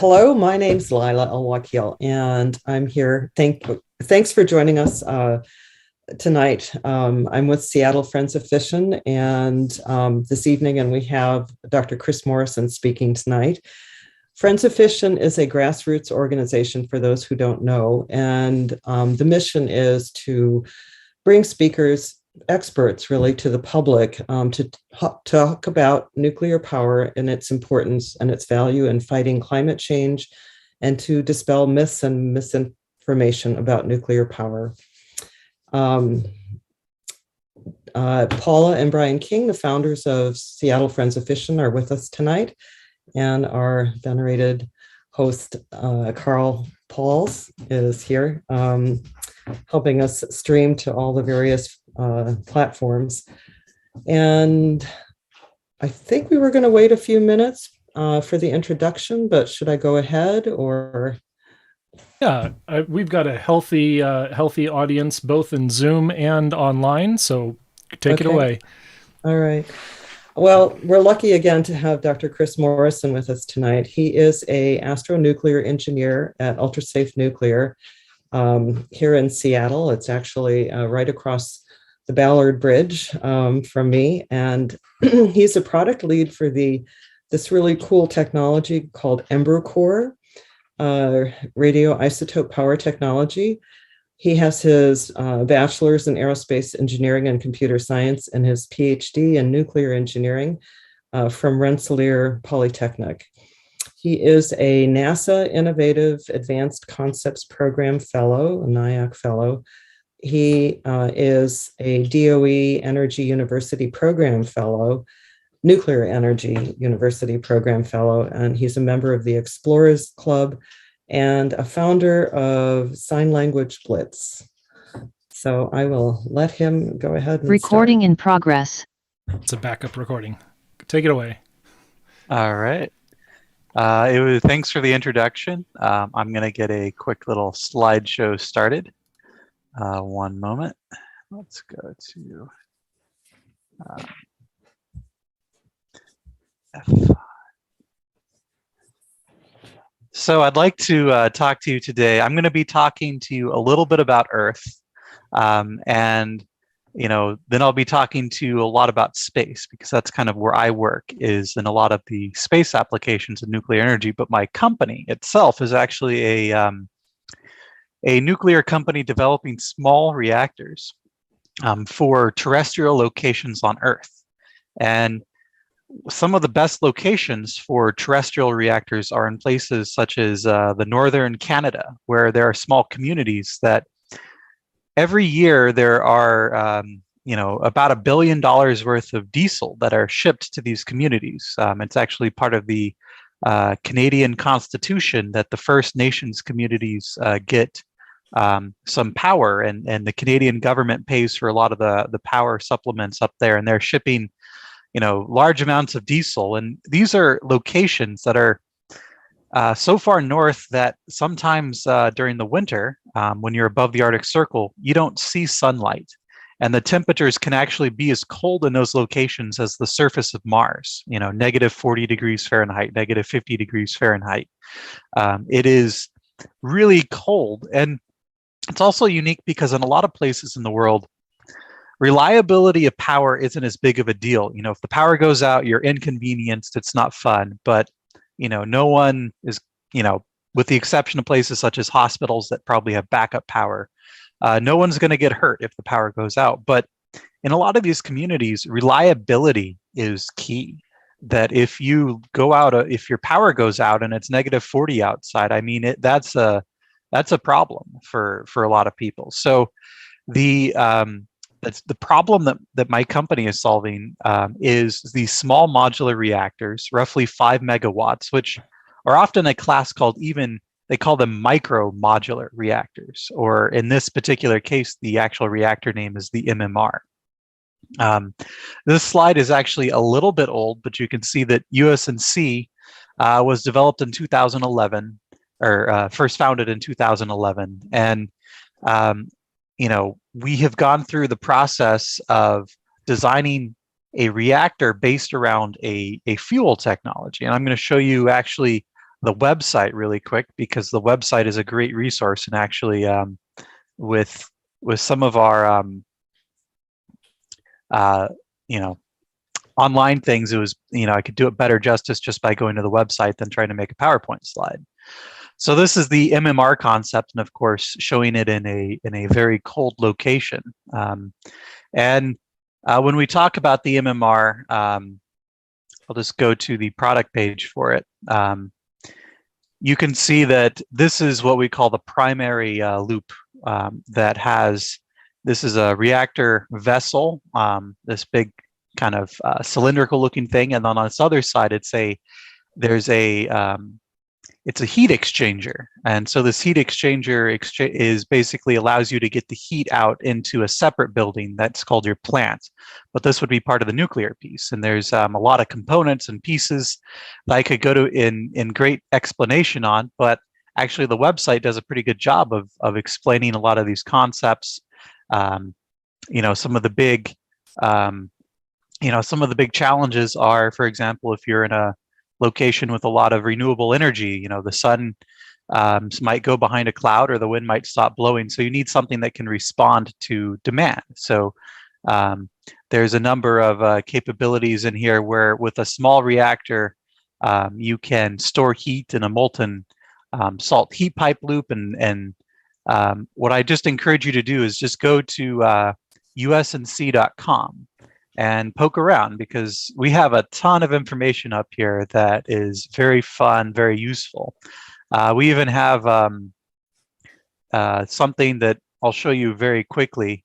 Hello, my name's Lila El-Wakil, and I'm here. Thanks for joining us tonight. I'm with Seattle Friends of Fission, and this evening, and we have Dr. Chris Morrison speaking tonight. Friends of Fission is a grassroots organization for those who don't know, and the mission is to bring speakers, experts really, to the public to talk about nuclear power and its importance and its value in fighting climate change, and to dispel myths and misinformation about nuclear power. Paula and Brian King, the founders of Seattle Friends of Fission, are with us tonight, and our venerated host, Carl Pauls, is here, helping us stream to all the various platforms. And I think we were going to wait a few minutes for the introduction, but should I go ahead or? Yeah, we've got a healthy audience both in Zoom and online, so take it away. All right. Well, we're lucky again to have Dr. Chris Morrison with us tonight. He is an astronuclear engineer at Ultrasafe Nuclear here in Seattle. It's actually right across the Ballard Bridge from me, and he's a product lead for this really cool technology called Embry Core, radioisotope power technology. He has his bachelor's in aerospace engineering and computer science and his Ph.D. in nuclear engineering from Rensselaer Polytechnic. He is a NASA Innovative Advanced Concepts Program Fellow, a NIAC Fellow. He is a DOE Energy University Program Fellow, Nuclear Energy University Program Fellow, and he's a member of the Explorers Club and a founder of Sign Language Blitz. So I will let him go ahead and Recording start. In progress. It's a backup recording. Take it away. All right. Thanks for the introduction. I'm going to get a quick little slideshow started. One moment. Let's go to F5. So I'd like to talk to you today. I'm going to be talking to you a little bit about Earth, and then I'll be talking to you a lot about space, because that's kind of where I work, is in a lot of the space applications of nuclear energy. But my company itself is actually a nuclear company developing small reactors for terrestrial locations on Earth. And some of the best locations for terrestrial reactors are in places such as the northern Canada, where there are small communities that every year there are about $1 billion worth of diesel that are shipped to these communities. It's actually part of the Canadian Constitution that the First Nations communities get some power, and the Canadian government pays for a lot of the power supplements up there, and they're shipping large amounts of diesel. And these are locations that are so far north that sometimes during the winter, when you're above the Arctic Circle, you don't see sunlight. And the temperatures can actually be as cold in those locations as the surface of Mars, negative 40 degrees Fahrenheit, negative 50 degrees Fahrenheit. It is really cold. And it's also unique because in a lot of places in the world, reliability of power isn't as big of a deal. If the power goes out, you're inconvenienced, it's not fun. But, no one is, with the exception of places such as hospitals that probably have backup power, no one's going to get hurt if the power goes out. But in a lot of these communities, reliability is key. That if you go out, if your power goes out and it's negative 40 outside, that's a problem for a lot of people. So that's the problem that my company is solving, is these small modular reactors, roughly 5 megawatts, which are often a class called they call them micro modular reactors, or in this particular case, the actual reactor name is the MMR. This slide is actually a little bit old, but you can see that USNC was developed in 2011, or first founded in 2011. And we have gone through the process of designing a reactor based around a fuel technology. And I'm going to show you actually the website really quick, because the website is a great resource, and actually with some of our you know, online things, it was, you know, I could do it better justice just by going to the website than trying to make a PowerPoint slide. So this is the MMR concept, and of course showing it in a very cold location. And when we talk about the MMR, I'll just go to the product page for it. You can see that this is what we call the primary loop that has, this is a reactor vessel, this big kind of cylindrical looking thing, and then on its other side it's a heat exchanger. And so this heat exchanger is basically allows you to get the heat out into a separate building that's called your plant. But this would be part of the nuclear piece. And there's a lot of components and pieces that I could go to in great explanation on, but actually the website does a pretty good job of explaining a lot of these concepts. You know, some of the big challenges are, for example, if you're in a location with a lot of renewable energy, you know, the sun might go behind a cloud or the wind might stop blowing. So you need something that can respond to demand. So there's a number of capabilities in here where with a small reactor, you can store heat in a molten salt heat pipe loop. And what I just encourage you to do is just go to usnc.com and poke around, because we have a ton of information up here that is very fun, very useful. We even have something that I'll show you very quickly.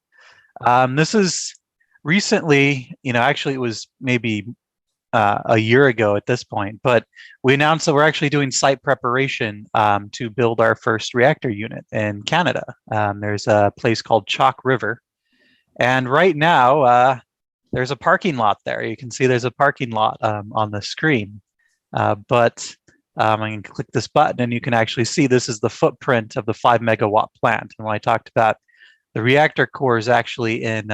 This is recently, you know, actually it was maybe a year ago at this point, but we announced that we're actually doing site preparation to build our first reactor unit in Canada. There's a place called Chalk River. And right now, there's a parking lot there. You can see there's a parking lot on the screen. But I can click this button and you can actually see this is the footprint of the 5 megawatt plant. And when I talked about the reactor core is actually in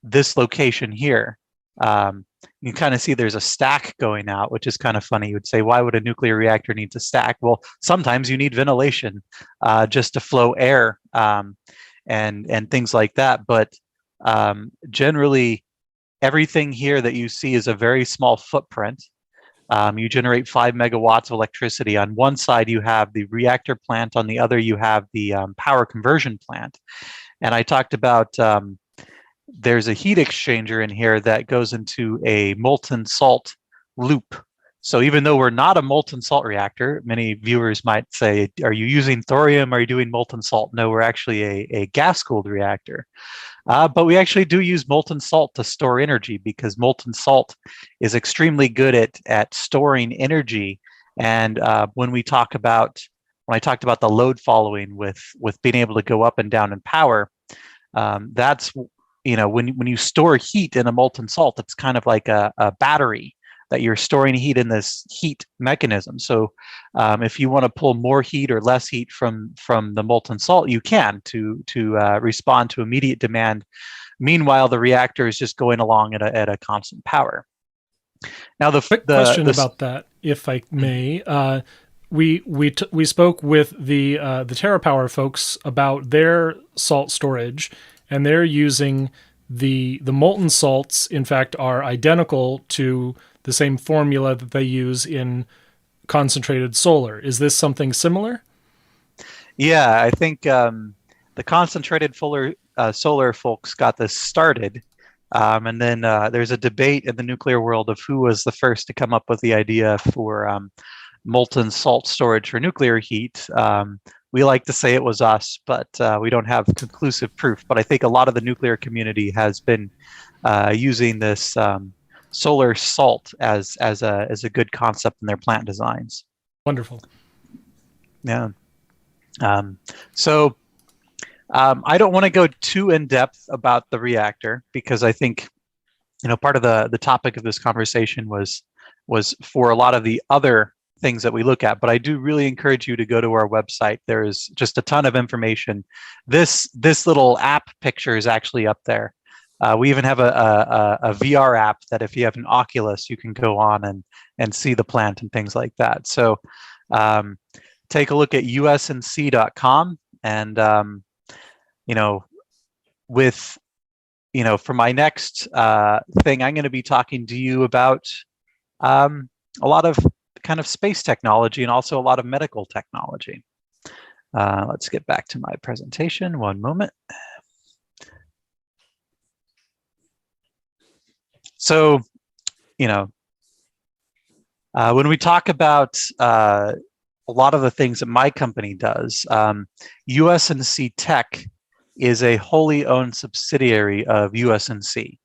this location here. You kind of see there's a stack going out, which is kind of funny. You would say, why would a nuclear reactor need to stack? Well, sometimes you need ventilation just to flow air and things like that. But generally, everything here that you see is a very small footprint. You generate 5 megawatts of electricity. On one side, you have the reactor plant. On the other, you have the power conversion plant. And I talked about there's a heat exchanger in here that goes into a molten salt loop. So even though we're not a molten salt reactor, many viewers might say, are you using thorium? Are you doing molten salt? No, we're actually a gas-cooled reactor. But we actually do use molten salt to store energy, because molten salt is extremely good at storing energy. And when I talked about the load following with being able to go up and down in power, that's, you know, when you store heat in a molten salt, it's kind of like a battery that you're storing heat in this heat mechanism. So if you want to pull more heat or less heat from the molten salt, you can to respond to immediate demand. Meanwhile, the reactor is just going along at a constant power. Now, the question about that, if I may, we spoke with the TerraPower folks about their salt storage, and they're using the molten salts. In fact, are identical to the same formula that they use in concentrated solar. Is this something similar? Yeah, I think the concentrated solar folks got this started. And then there's a debate in the nuclear world of who was the first to come up with the idea for molten salt storage for nuclear heat. We like to say it was us, but we don't have conclusive proof. But I think a lot of the nuclear community has been using this solar salt as a good concept in their plant designs. Wonderful. Yeah. So I don't want to go too in depth about the reactor, because I think, you know, part of the topic of this conversation was for a lot of the other things that we look at. But I do really encourage you to go to our website. There is just a ton of information. This little app picture is actually up there. We even have a VR app that if you have an Oculus, you can go on and see the plant and things like that. So take a look at usnc.com, and with for my next thing, I'm going to be talking to you about a lot of kind of space technology and also a lot of medical technology. Let's get back to my presentation. One moment. So, when we talk about a lot of the things that my company does, USNC Tech is a wholly owned subsidiary of USNC.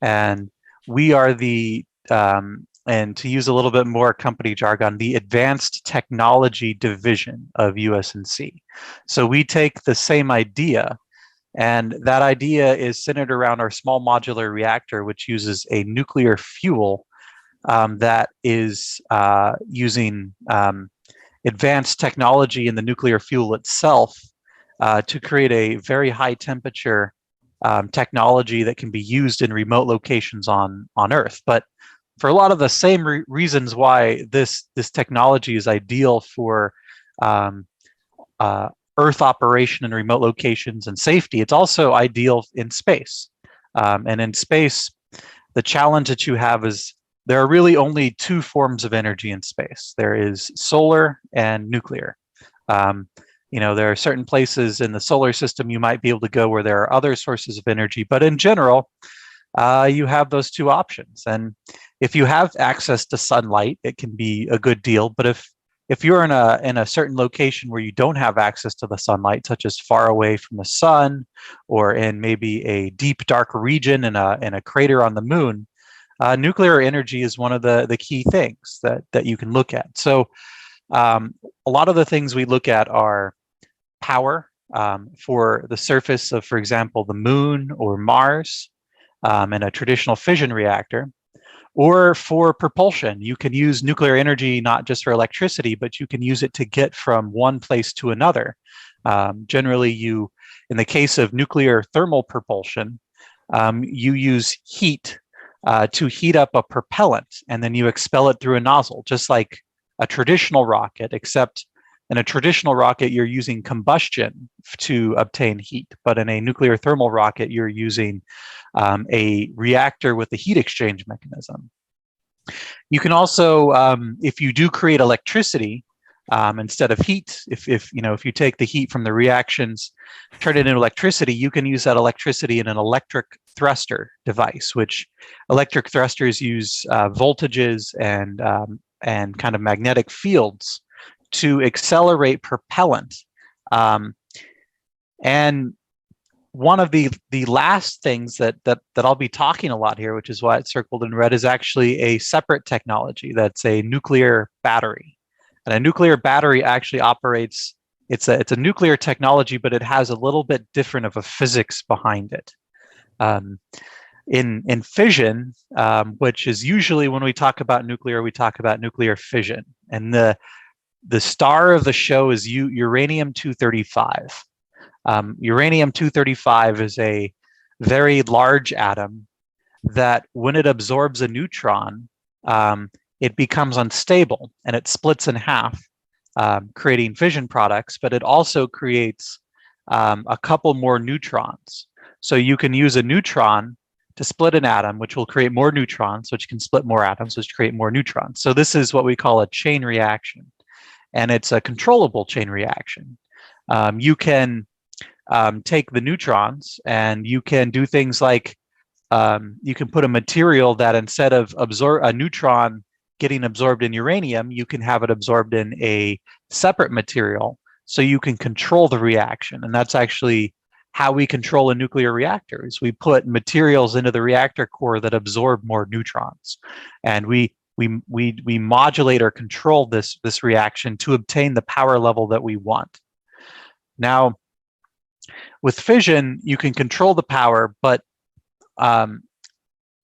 And we are the, and to use a little bit more company jargon, the advanced technology division of USNC. So we take the same idea, and that idea is centered around our small modular reactor, which uses a nuclear fuel that is using advanced technology in the nuclear fuel itself to create a very high temperature technology that can be used in remote locations on Earth. But for a lot of the same reasons why this technology is ideal for Earth operation in remote locations and safety, it's also ideal in space. And in space, the challenge that you have is there are really only two forms of energy in space. There is solar and nuclear. There are certain places in the solar system you might be able to go where there are other sources of energy, but in general, you have those two options. And if you have access to sunlight, it can be a good deal. But if you're in a certain location where you don't have access to the sunlight, such as far away from the sun, or in maybe a deep dark region in a crater on the moon, nuclear energy is one of the key things that you can look at. So a lot of the things we look at are power for the surface of, for example, the moon or Mars, in a traditional fission reactor, or for propulsion. You can use nuclear energy not just for electricity, but you can use it to get from one place to another. Generally, in the case of nuclear thermal propulsion, you use heat to heat up a propellant, and then you expel it through a nozzle, just like a traditional rocket, except in a traditional rocket, you're using combustion to obtain heat. But in a nuclear thermal rocket, you're using a reactor with a heat exchange mechanism. You can also, if you do create electricity, instead of heat, if you take the heat from the reactions, turn it into electricity, you can use that electricity in an electric thruster device, which electric thrusters use voltages and kind of magnetic fields to accelerate propellant. And one of the last things that I'll be talking a lot here, which is why it's circled in red, is actually a separate technology that's a nuclear battery. And a nuclear battery actually operates, it's a nuclear technology, but it has a little bit different of a physics behind it. In fission, which is usually when we talk about nuclear, we talk about nuclear fission. And the star of the show is uranium-235. Uranium-235 is a very large atom that, when it absorbs a neutron, it becomes unstable and it splits in half, creating fission products, but it also creates a couple more neutrons. So you can use a neutron to split an atom, which will create more neutrons, which can split more atoms, which create more neutrons. So this is what we call a chain reaction, and it's a controllable chain reaction. You can take the neutrons and you can do things like you can put a material that, instead of a neutron getting absorbed in uranium, you can have it absorbed in a separate material, so you can control the reaction. And that's actually how we control a nuclear reactor, is we put materials into the reactor core that absorb more neutrons, and we modulate or control this reaction to obtain the power level that we want. Now, with fission, you can control the power, but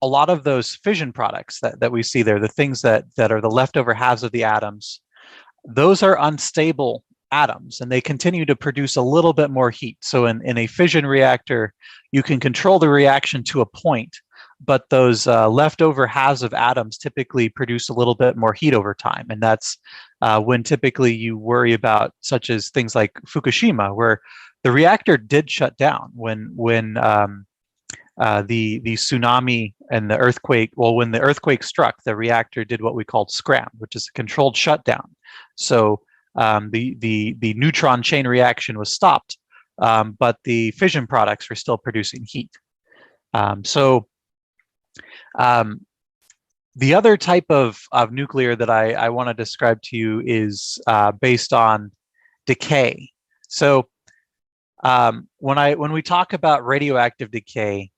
a lot of those fission products that we see there, the things that are the leftover halves of the atoms, those are unstable atoms, and they continue to produce a little bit more heat. So in a fission reactor, you can control the reaction to a point, but those leftover halves of atoms typically produce a little bit more heat over time, and that's when typically you worry about such as things like Fukushima, where the reactor did shut down when the tsunami and the earthquake. Well, when the earthquake struck, the reactor did what we called scram, which is a controlled shutdown. So the neutron chain reaction was stopped, but the fission products were still producing heat. The other type of nuclear that I want to describe to you is based on decay. So when we talk about radioactive decay,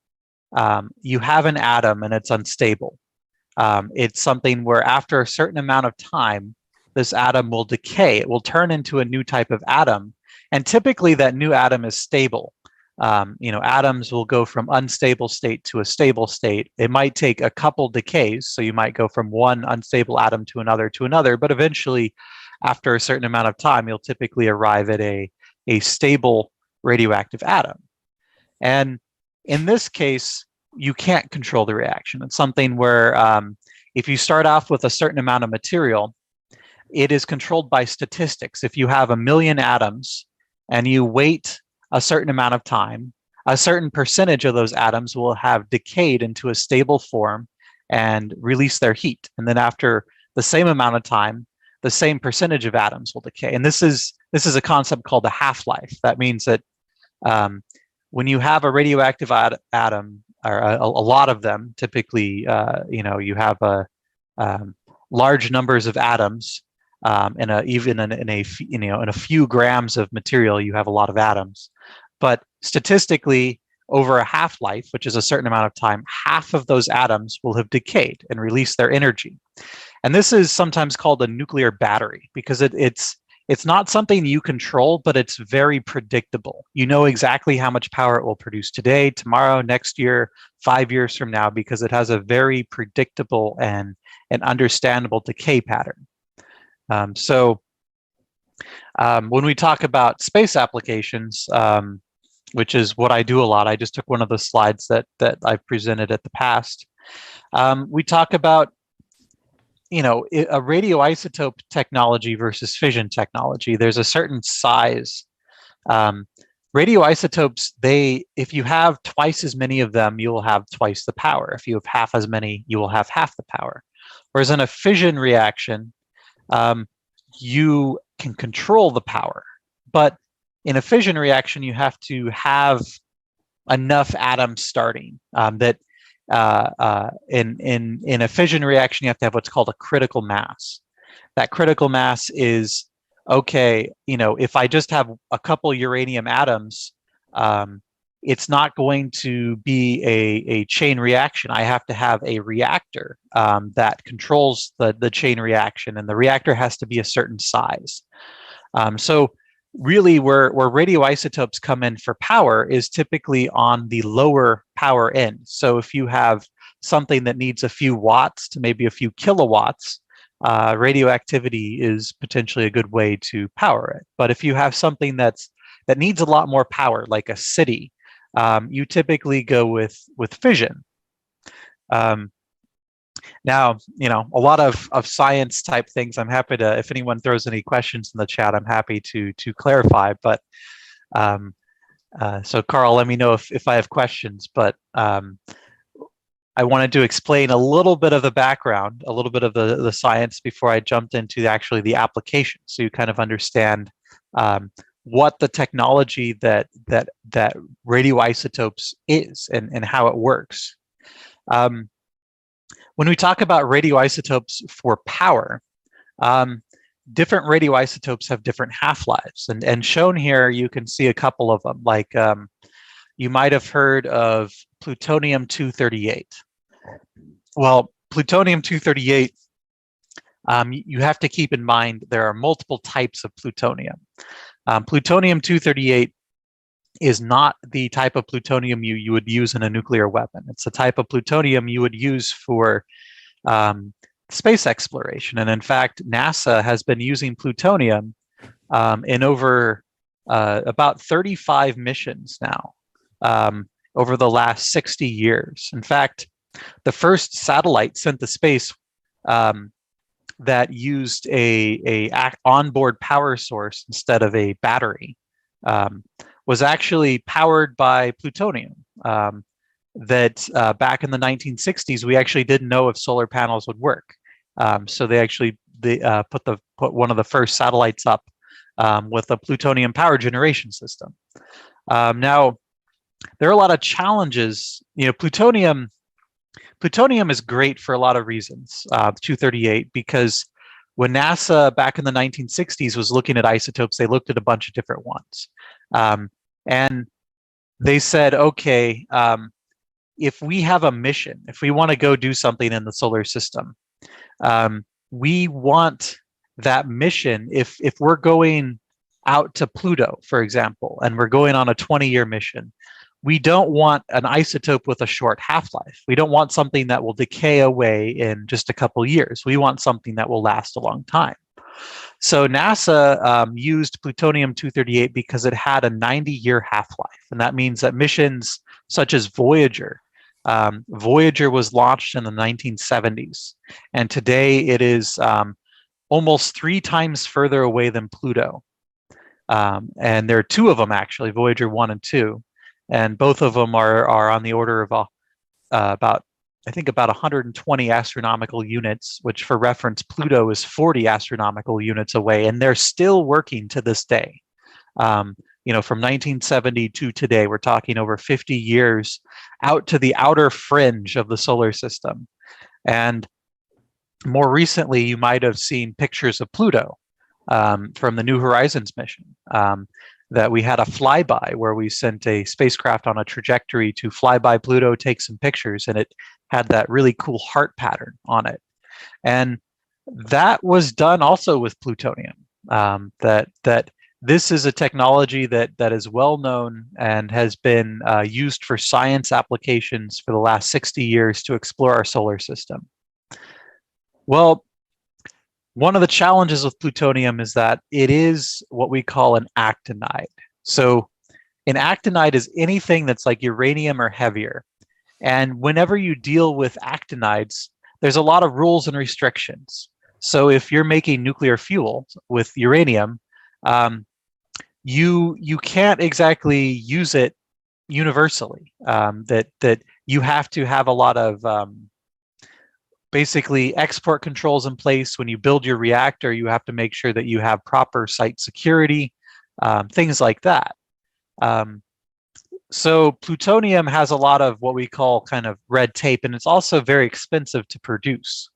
you have an atom and it's unstable. It's something where after a certain amount of time, this atom will decay. It will turn into a new type of atom. And typically that new atom is stable. Atoms will go from unstable state to a stable state. It might take a couple decays. So you might go from one unstable atom to another, but eventually after a certain amount of time, you'll typically arrive at a stable radioactive atom. And in this case, you can't control the reaction. It's something where if you start off with a certain amount of material, it is controlled by statistics. If you have 1 million atoms and you wait a certain amount of time, a certain percentage of those atoms will have decayed into a stable form and release their heat. And then after the same amount of time, the same percentage of atoms will decay. And this is a concept called the half-life. That means that when you have a radioactive atom, or a lot of them, typically, you have large numbers of atoms, even in a few grams of material, you have a lot of atoms. But statistically, over a half-life, which is a certain amount of time, half of those atoms will have decayed and released their energy. And this is sometimes called a nuclear battery because it's not something you control, but it's very predictable. You know exactly how much power it will produce today, tomorrow, next year, 5 years from now, because it has a very predictable and understandable decay pattern. When we talk about space applications, which is what I do a lot, I just took one of the slides that I've presented at the past. We talk about a radioisotope technology versus fission technology. There's a certain size. Radioisotopes, if you have twice as many of them, you will have twice the power. If you have half as many, you will have half the power. Whereas in a fission reaction, you can control the power. But in a fission reaction, you have to have enough atoms starting that in a fission reaction, you have to have what's called a critical mass. That critical mass is, okay, if I just have a couple uranium atoms, it's not going to be a chain reaction. I have to have a reactor that controls the chain reaction, and the reactor has to be a certain size. So really where radioisotopes come in for power is typically on the lower power end. So if you have something that needs a few watts to maybe a few kilowatts, radioactivity is potentially a good way to power it. But if you have something that needs a lot more power, like a city, you typically go with fission. Now, a lot of science type things, I'm happy to, if anyone throws any questions in the chat, I'm happy to clarify. But so Carl, let me know if I have questions. But I wanted to explain a little bit of the background, a little bit of the science before I jumped into actually the application, so you kind of understand what the technology that radioisotopes is and how it works. When we talk about radioisotopes for power, different radioisotopes have different half-lives. And shown here, you can see a couple of them. Like you might have heard of plutonium-238. Well, plutonium-238, you have to keep in mind there are multiple types of plutonium. Plutonium-238 is not the type of plutonium you would use in a nuclear weapon. It's the type of plutonium you would use for space exploration. And in fact, NASA has been using plutonium in over about 35 missions now over the last 60 years. In fact, the first satellite sent to space that used a onboard power source instead of a battery was actually powered by plutonium. That back in the 1960s, we actually didn't know if solar panels would work. So they put one of the first satellites up with a plutonium power generation system. Now, there are a lot of challenges. Plutonium is great for a lot of reasons, 238, because when NASA back in the 1960s was looking at isotopes, they looked at a bunch of different ones. And they said, okay, if we have a mission, if we want to go do something in the solar system, we want that mission, if we're going out to Pluto, for example, and we're going on a 20-year mission, we don't want an isotope with a short half-life. We don't want something that will decay away in just a couple years. We want something that will last a long time. So NASA used plutonium-238 because it had a 90-year half-life. And that means that missions such as Voyager, Voyager was launched in the 1970s. And today it is almost 3 times further away than Pluto. And there are 2 of them, actually, Voyager 1 and 2. And both of them are on the order of about 120 astronomical units, which for reference, Pluto is 40 astronomical units away, and they're still working to this day. From 1970 to today, we're talking over 50 years out to the outer fringe of the solar system. And more recently, you might have seen pictures of Pluto from the New Horizons mission. That we had a flyby where we sent a spacecraft on a trajectory to fly by Pluto, take some pictures, and it had that really cool heart pattern on it. And that was done also with plutonium. That this is a technology that is well known and has been used for science applications for the last 60 years to explore our solar system. Well, one of the challenges with plutonium is that it is what we call an actinide. So an actinide is anything that's like uranium or heavier. And whenever you deal with actinides, there's a lot of rules and restrictions. So if you're making nuclear fuel with uranium, you can't exactly use it universally. That you have to have a lot of basically export controls in place. When you build your reactor, you have to make sure that you have proper site security, things like that. So plutonium has a lot of what we call kind of red tape, and it's also very expensive to produce.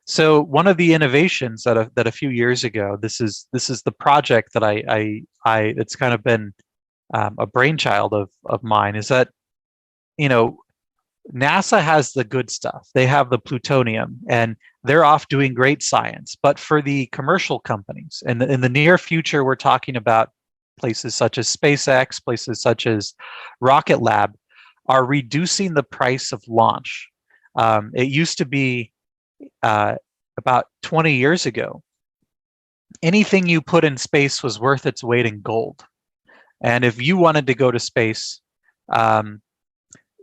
So one of the innovations that a few years ago, this is the project that it's kind of been a brainchild of mine, is that NASA has the good stuff. They have the plutonium, and they're off doing great science. But for the commercial companies, and in the near future, we're talking about places such as SpaceX, places such as Rocket Lab, are reducing the price of launch. It used to be about 20 years ago, anything you put in space was worth its weight in gold. And if you wanted to go to space,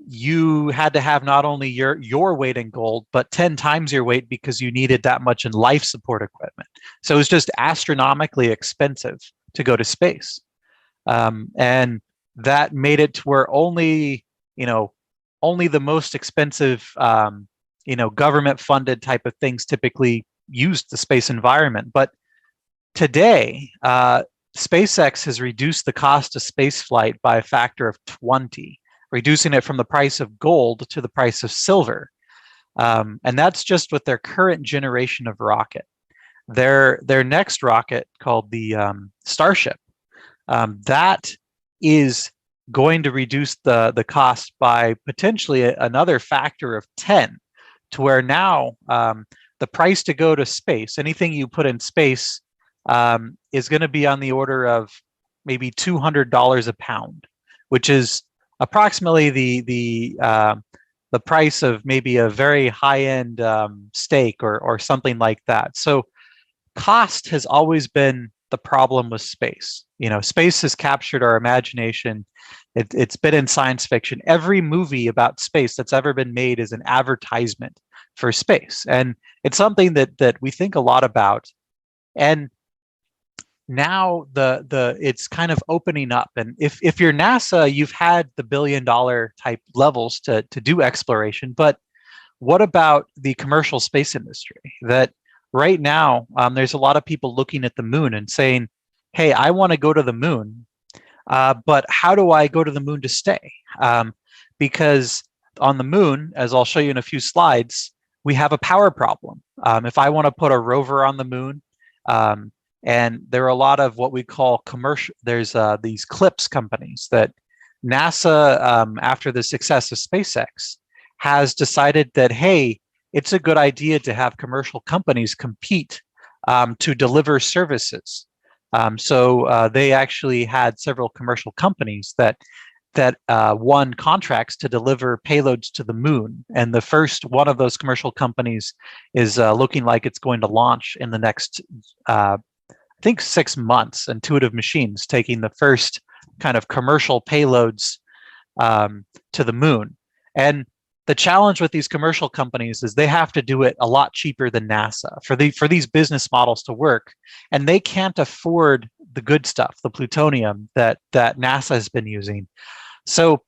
you had to have not only your weight in gold, but 10 times your weight, because you needed that much in life support equipment. So it was just astronomically expensive to go to space. And that made it to where only the most expensive, government funded type of things typically used the space environment. But today, SpaceX has reduced the cost of spaceflight by a factor of 20. Reducing it from the price of gold to the price of silver. And that's just with their current generation of rocket. Their next rocket, called the Starship, that is going to reduce the cost by potentially another factor of 10, to where now the price to go to space, anything you put in space, is going to be on the order of maybe $200 a pound, which is approximately the price of maybe a very high-end steak or something like that. So cost has always been the problem with space. Space has captured our imagination. It's been in science fiction. Every movie about space that's ever been made is an advertisement for space. And it's something that we think a lot about. And now it's kind of opening up. And if you're NASA, you've had the billion-dollar type levels to do exploration. But what about the commercial space industry? That right now, there's a lot of people looking at the moon and saying, hey, I want to go to the moon, but how do I go to the moon to stay? Because on the moon, as I'll show you in a few slides, we have a power problem. If I want to put a rover on the moon, and there are a lot of what we call commercial, there's these CLIPS companies that NASA, after the success of SpaceX, has decided that, hey, it's a good idea to have commercial companies compete to deliver services. So they actually had several commercial companies that won contracts to deliver payloads to the moon. And the first one of those commercial companies is looking like it's going to launch in the next, I think, 6 months. Intuitive Machines taking the first kind of commercial payloads to the moon. And the challenge with these commercial companies is they have to do it a lot cheaper than NASA for these business models to work. And they can't afford the good stuff, the plutonium that NASA has been using. So,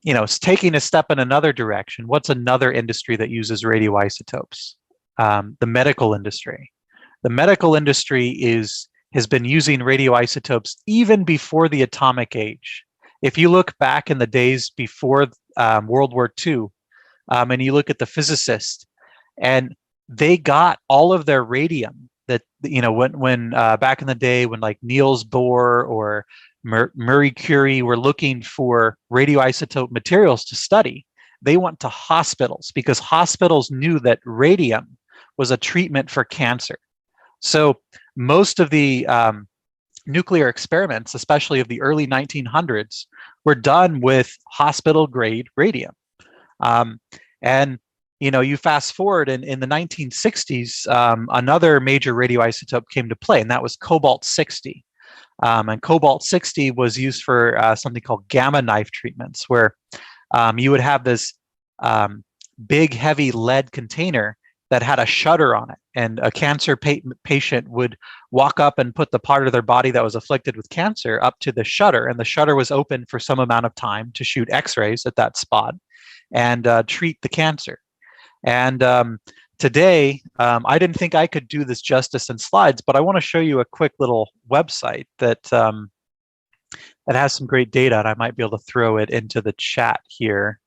you know, it's taking a step in another direction. What's another industry that uses radioisotopes? The medical industry. The medical industry has been using radioisotopes even before the atomic age. If you look back in the days before World War II, and you look at the physicists, and they got all of their radium that, you know, when back in the day when like Niels Bohr or Marie Curie were looking for radioisotope materials to study, they went to hospitals because hospitals knew that radium was a treatment for cancer. So most of the nuclear experiments, especially of the early 1900s, were done with hospital-grade radium. And you know, you fast forward in the 1960s, another major radioisotope came to play, and that was cobalt-60. And cobalt-60 was used for something called gamma knife treatments, where you would have this big, heavy lead container that had a shutter on it, and a cancer patient would walk up and put the part of their body that was afflicted with cancer up to the shutter, and the shutter was open for some amount of time to shoot x-rays at that spot and treat the cancer. And today, I didn't think I could do this justice in slides, but I want to show you a quick little website that has some great data, and I might be able to throw it into the chat here.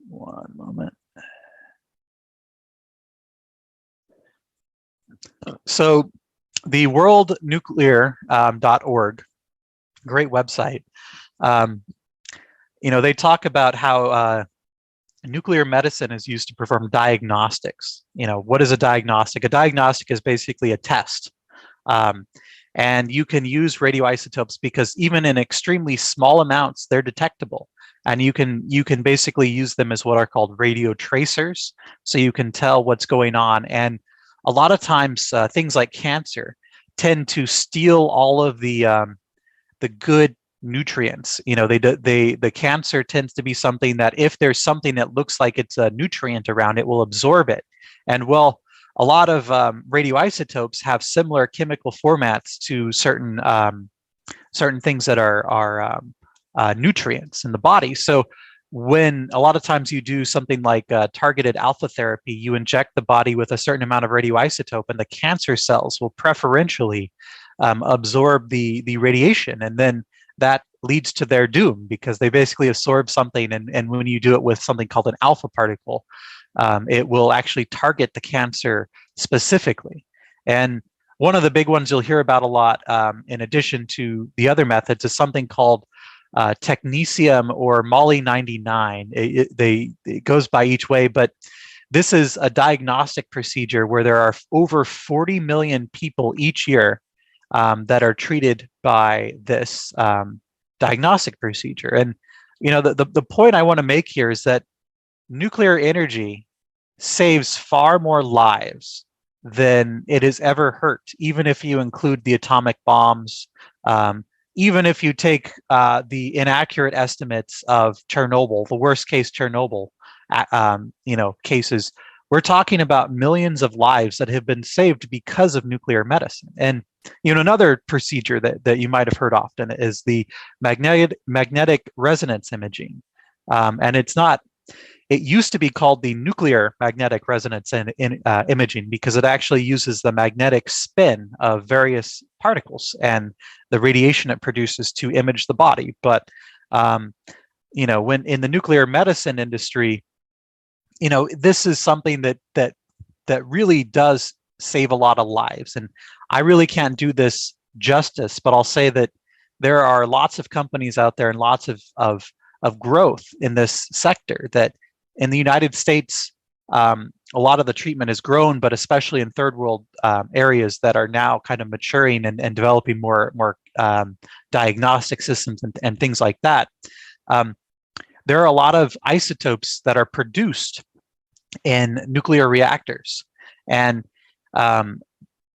One moment. So the worldnuclear.org, great website. You know, they talk about how nuclear medicine is used to perform diagnostics. You know, what is a diagnostic? A diagnostic is basically a test. And you can use radioisotopes because even in extremely small amounts, they're detectable. And you can basically use them as what are called radio tracers, so you can tell what's going on. And a lot of times, things like cancer tend to steal all of the good nutrients. You know, the cancer tends to be something that if there's something that looks like it's a nutrient around, it will absorb it. And well, a lot of radioisotopes have similar chemical formats to certain things that are nutrients in the body. So when a lot of times you do something like targeted alpha therapy, you inject the body with a certain amount of radioisotope, and the cancer cells will preferentially absorb the radiation, and then that leads to their doom because they basically absorb something, and when you do it with something called an alpha particle, it will actually target the cancer specifically. And one of the big ones you'll hear about a lot, in addition to the other methods, is something called technetium or Moly-99. It goes by each way, but this is a diagnostic procedure where there are over 40 million people each year that are treated by this diagnostic procedure. And you know, the point I want to make here is that nuclear energy saves far more lives than it has ever hurt, even if you include the atomic bombs, even if you take the inaccurate estimates of Chernobyl, the worst case Chernobyl, cases, we're talking about millions of lives that have been saved because of nuclear medicine. And another procedure that you might have heard often is the magnetic resonance imaging, and it used to be called the nuclear magnetic resonance imaging because it actually uses the magnetic spin of various particles and the radiation it produces to image the body. But when in the nuclear medicine industry, this is something that really does save a lot of lives. And I really can't do this justice, but I'll say that there are lots of companies out there and lots of growth in this sector that in the United States, a lot of the treatment has grown, but especially in third world areas that are now kind of maturing and developing more diagnostic systems and things like that. There are a lot of isotopes that are produced in nuclear reactors. And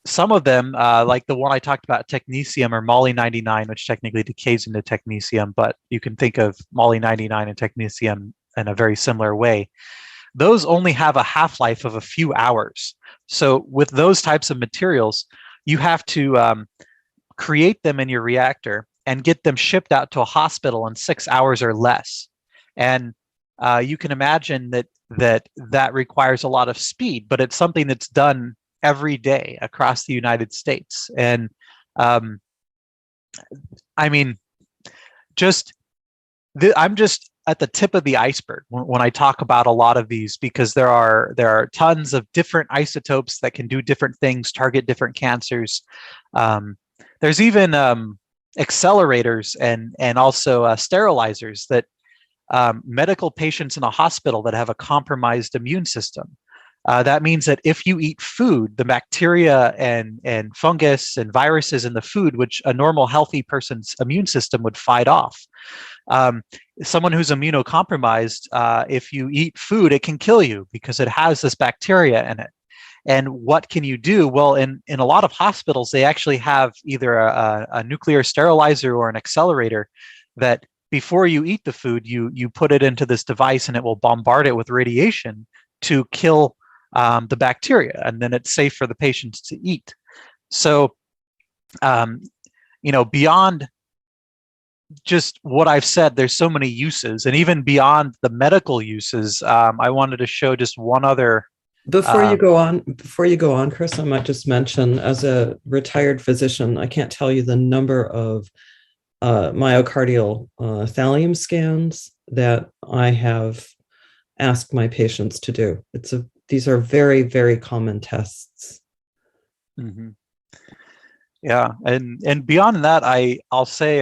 some of them, like the one I talked about, technetium or moly-99, which technically decays into technetium, but you can think of moly-99 and technetium in a very similar way. Those only have a half-life of a few hours. So with those types of materials, you have to create them in your reactor and get them shipped out to a hospital in 6 hours or less. And you can imagine that requires a lot of speed, but it's something that's done every day across the United States. And I'm just at the tip of the iceberg when I talk about a lot of these, because there are tons of different isotopes that can do different things, target different cancers. There's even accelerators and also sterilizers that medical patients in a hospital that have a compromised immune system. That means that if you eat food, the bacteria and fungus and viruses in the food, which a normal healthy person's immune system would fight off. Someone who's immunocompromised, if you eat food, it can kill you because it has this bacteria in it. And what can you do? Well, in a lot of hospitals, they actually have either a nuclear sterilizer or an accelerator that before you eat the food, you put it into this device and it will bombard it with radiation to kill the bacteria, and then it's safe for the patients to eat. So, beyond just what I've said, there's so many uses, and even beyond the medical uses, I wanted to show just one other. Before you go on, Chris, I might just mention, as a retired physician, I can't tell you the number of myocardial thallium scans that I have asked my patients to do. These are very, very common tests. Mm-hmm. Yeah, and beyond that, I'll say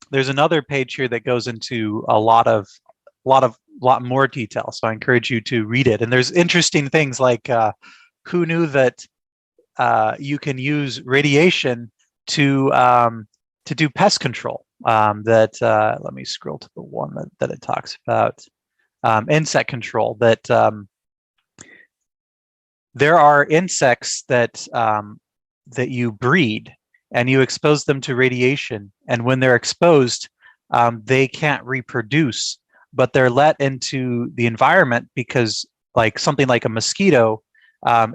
there's another page here that goes into a lot more detail. So I encourage you to read it. And there's interesting things like who knew that you can use radiation to do pest control. Let me scroll to the one that it talks about insect control. That there are insects that you breed and you expose them to radiation, and when they're exposed, they can't reproduce, but they're let into the environment because, like something like a mosquito,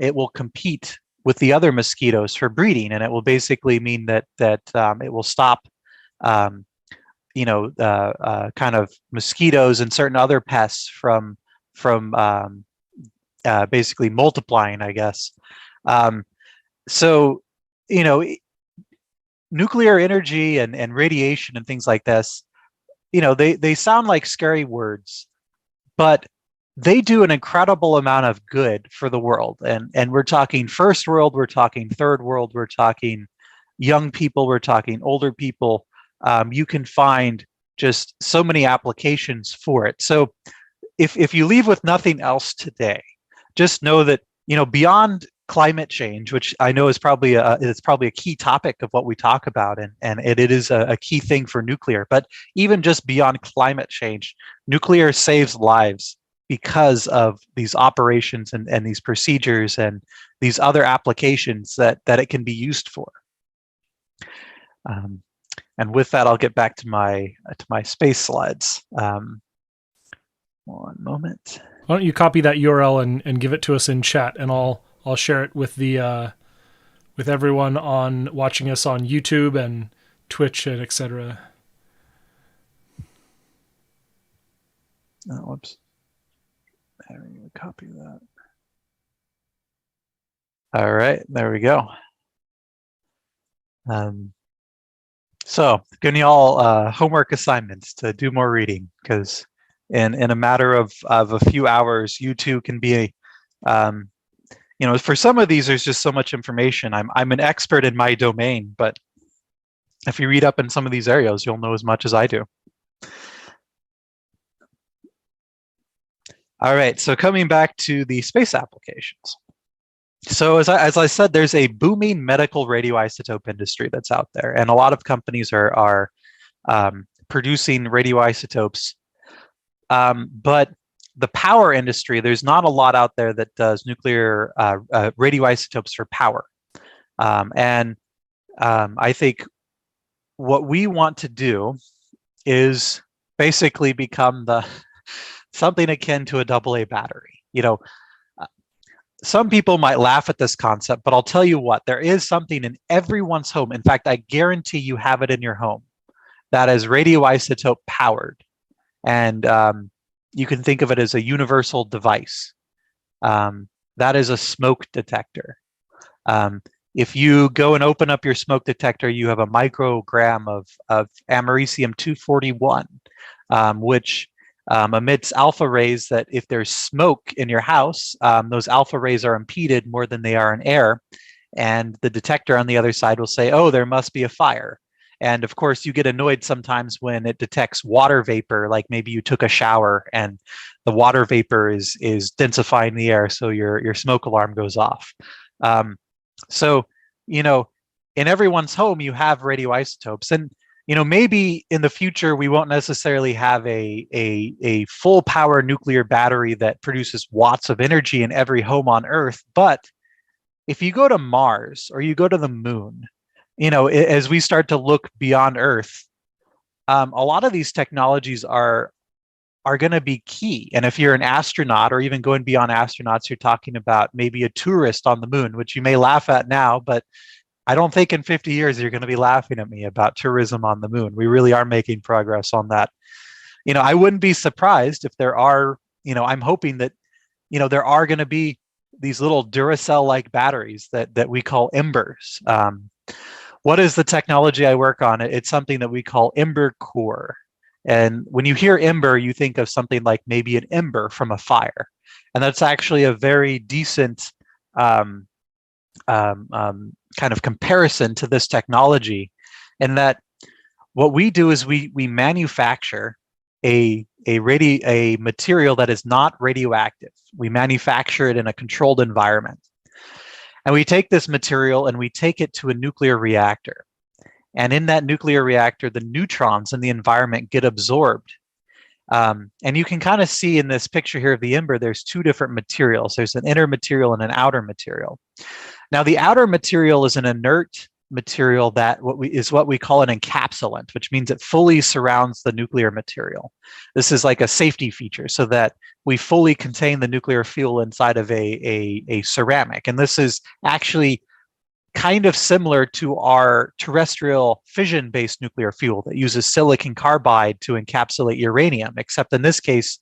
it will compete with the other mosquitoes for breeding, and it will basically mean that it will stop, kind of mosquitoes and certain other pests from basically multiplying, I guess. So, nuclear energy and radiation and things like this, they sound like scary words, but they do an incredible amount of good for the world. And we're talking first world, we're talking third world, we're talking young people, we're talking older people. You can find just so many applications for it. So if you leave with nothing else today, just know that, beyond climate change, which I know is probably a key topic of what we talk about, and it is a key thing for nuclear, but even just beyond climate change, nuclear saves lives because of these operations and these procedures and these other applications that it can be used for. And with that, I'll get back to my space slides. One moment. Why don't you copy that URL and give it to us in chat, and I'll share it with the with everyone on watching us on YouTube and Twitch and etc. Oh, whoops. There we go. Copy that. All right, there we go. So giving you all homework assignments to do more reading, because in a matter of a few hours, you too can be for some of these, there's just so much information. I'm an expert in my domain, but if you read up in some of these areas, you'll know as much as I do. All right, so coming back to the space applications. So as I said, there's a booming medical radioisotope industry that's out there, and a lot of companies are producing radioisotopes. But the power industry, there's not a lot out there that does nuclear radioisotopes for power. I think what we want to do is basically become something akin to a AA battery. Some people might laugh at this concept, but I'll tell you what, there is something in everyone's home. In fact, I guarantee you have it in your home that is radioisotope powered. And you can think of it as a universal device. That is a smoke detector. If you go and open up your smoke detector, you have a microgram of americium-241, which emits alpha rays that if there's smoke in your house, those alpha rays are impeded more than they are in air. And the detector on the other side will say, oh, there must be a fire. And of course, you get annoyed sometimes when it detects water vapor, like maybe you took a shower and the water vapor is densifying the air, so your smoke alarm goes off. In everyone's home, you have radioisotopes. And maybe in the future, we won't necessarily have a full power nuclear battery that produces watts of energy in every home on Earth. But if you go to Mars or you go to the moon, as we start to look beyond Earth, a lot of these technologies are going to be key. And if you're an astronaut or even going beyond astronauts, you're talking about maybe a tourist on the moon, which you may laugh at now, but I don't think in 50 years you're going to be laughing at me about tourism on the moon. We really are making progress on that. I wouldn't be surprised if there are, I'm hoping that, there are going to be these little Duracell-like batteries that we call embers. What is the technology I work on? It's something that we call ember core. And when you hear ember, you think of something like maybe an ember from a fire. And that's actually a very decent kind of comparison to this technology, in that what we do is we manufacture a material that is not radioactive. We manufacture it in a controlled environment. And we take this material and we take it to a nuclear reactor. And in that nuclear reactor, the neutrons in the environment get absorbed. And you can kind of see in this picture here of the ember, there's two different materials. There's an inner material and an outer material. Now, the outer material is an inert material that what we call an encapsulant, which means it fully surrounds the nuclear material. This is like a safety feature so that we fully contain the nuclear fuel inside of a ceramic. And this is actually kind of similar to our terrestrial fission-based nuclear fuel that uses silicon carbide to encapsulate uranium, except in this case,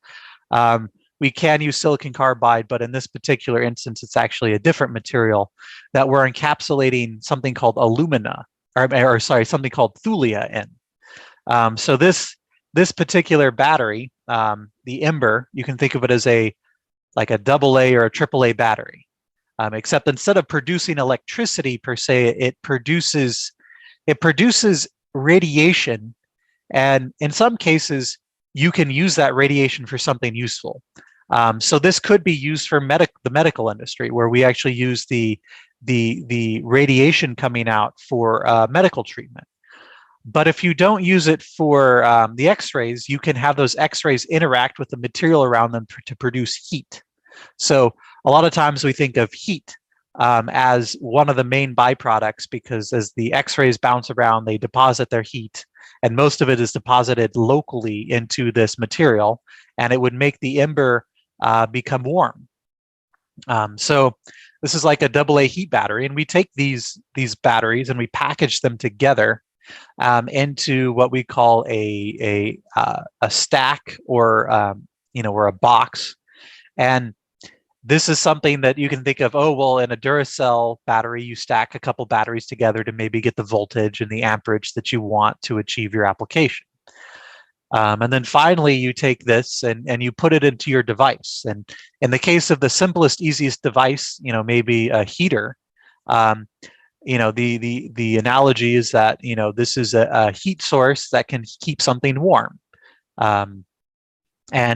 we can use silicon carbide, but in this particular instance, it's actually a different material that we're encapsulating something called alumina, something called thulia in. So this particular battery, the ember, you can think of it as like a AA or a AAA battery, except instead of producing electricity per se, it produces radiation, and in some cases, you can use that radiation for something useful. So this could be used for the medical industry, where we actually use the radiation coming out for medical treatment. But if you don't use it for the X-rays, you can have those X-rays interact with the material around them to produce heat. So a lot of times we think of heat as one of the main byproducts, because as the X-rays bounce around, they deposit their heat, and most of it is deposited locally into this material, and it would make the ember become warm. So this is like a AA heat battery, and we take these batteries and we package them together into what we call a stack, or or a box. And this is something that you can think of, oh, well, in a Duracell battery, you stack a couple batteries together to maybe get the voltage and the amperage that you want to achieve your application. And then finally, you take this and you put it into your device. And in the case of the simplest, easiest device, maybe a heater, the analogy is that, this is a heat source that can keep something warm. And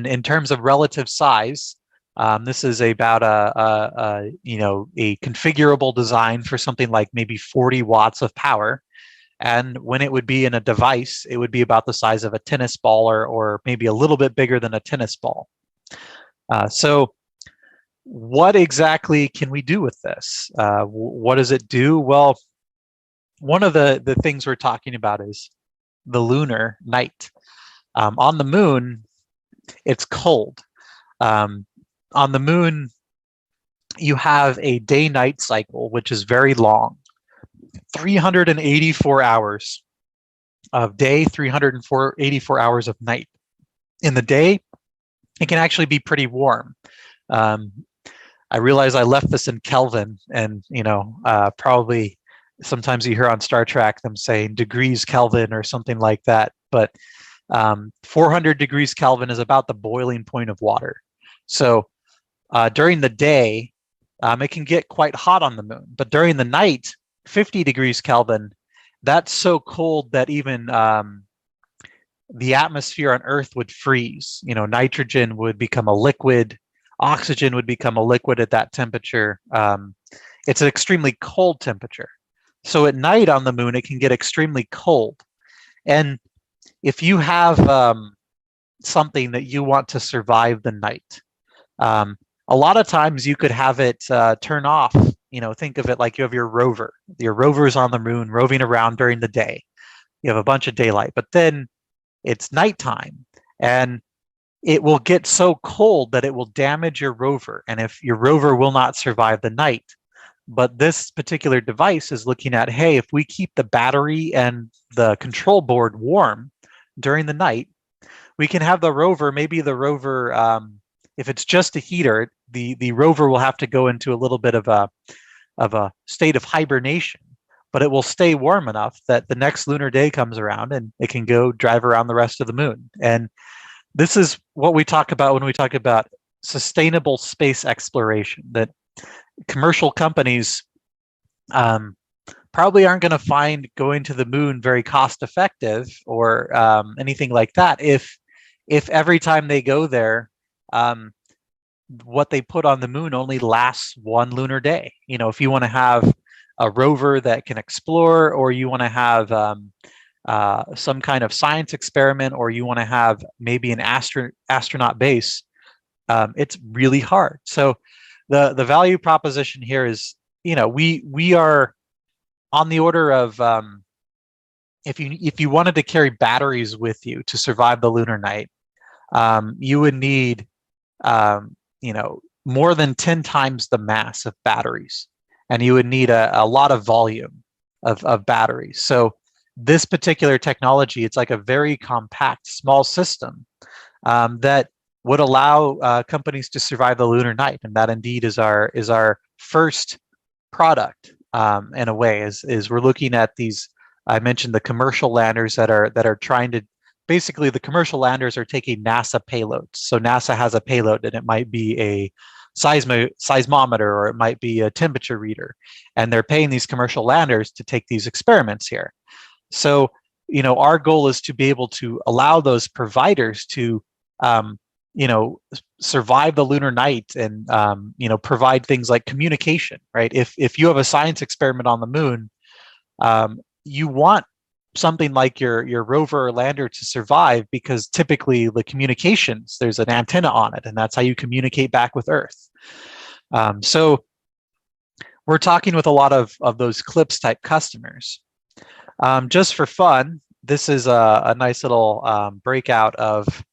in terms of relative size, this is about a configurable design for something like maybe 40 watts of power. And when it would be in a device, it would be about the size of a tennis ball, or maybe a little bit bigger than a tennis ball. So what exactly can we do with this? What does it do? Well, one of the things we're talking about is the lunar night. On the moon, it's cold. On the moon, you have a day-night cycle, which is very long. 384 hours of day, 384 hours of night. In the day, it can actually be pretty warm. I realize I left this in Kelvin, and probably sometimes you hear on Star Trek them saying degrees Kelvin or something like that, but 400 degrees Kelvin is about the boiling point of water. So during the day, it can get quite hot on the moon, but during the night, 50 degrees Kelvin, that's so cold that even the atmosphere on Earth would freeze. Nitrogen would become a liquid, oxygen would become a liquid at that temperature. It's an extremely cold temperature. So at night on the moon, it can get extremely cold. And if you have something that you want to survive the night, a lot of times you could have it turn off. Think of it like you have your rover. Your rover's on the moon roving around during the day. You have a bunch of daylight, but then it's nighttime, and it will get so cold that it will damage your rover. And if your rover will not survive the night, but this particular device is looking at, hey, if we keep the battery and the control board warm during the night, we can have the rover, maybe the rover, if it's just a heater, the rover will have to go into a little bit of a state of hibernation, but it will stay warm enough that the next lunar day comes around and it can go drive around the rest of the moon. And this is what we talk about when we talk about sustainable space exploration, that commercial companies probably aren't going to find going to the moon very cost effective or anything like that if every time they go there, what they put on the moon only lasts one lunar day. If you want to have a rover that can explore, or you want to have some kind of science experiment, or you want to have maybe an astronaut base, it's really hard. So the value proposition here is, we are on the order of, if you wanted to carry batteries with you to survive the lunar night, you would need more than 10 times the mass of batteries, and you would need a lot of volume of batteries. So this particular technology, it's like a very compact, small system that would allow companies to survive the lunar night, and that indeed is our first product. In a way, is we're looking at these. I mentioned the commercial landers that are trying to. Basically, the commercial landers are taking NASA payloads. So NASA has a payload, and it might be a seismometer, or it might be a temperature reader, and they're paying these commercial landers to take these experiments here. So, our goal is to be able to allow those providers to, survive the lunar night and, provide things like communication, right? If you have a science experiment on the moon, you want something like your rover or lander to survive, because typically the communications, there's an antenna on it, and that's how you communicate back with Earth. So we're talking with a lot of those CLIPS type customers. Just for fun, this is a nice little breakout of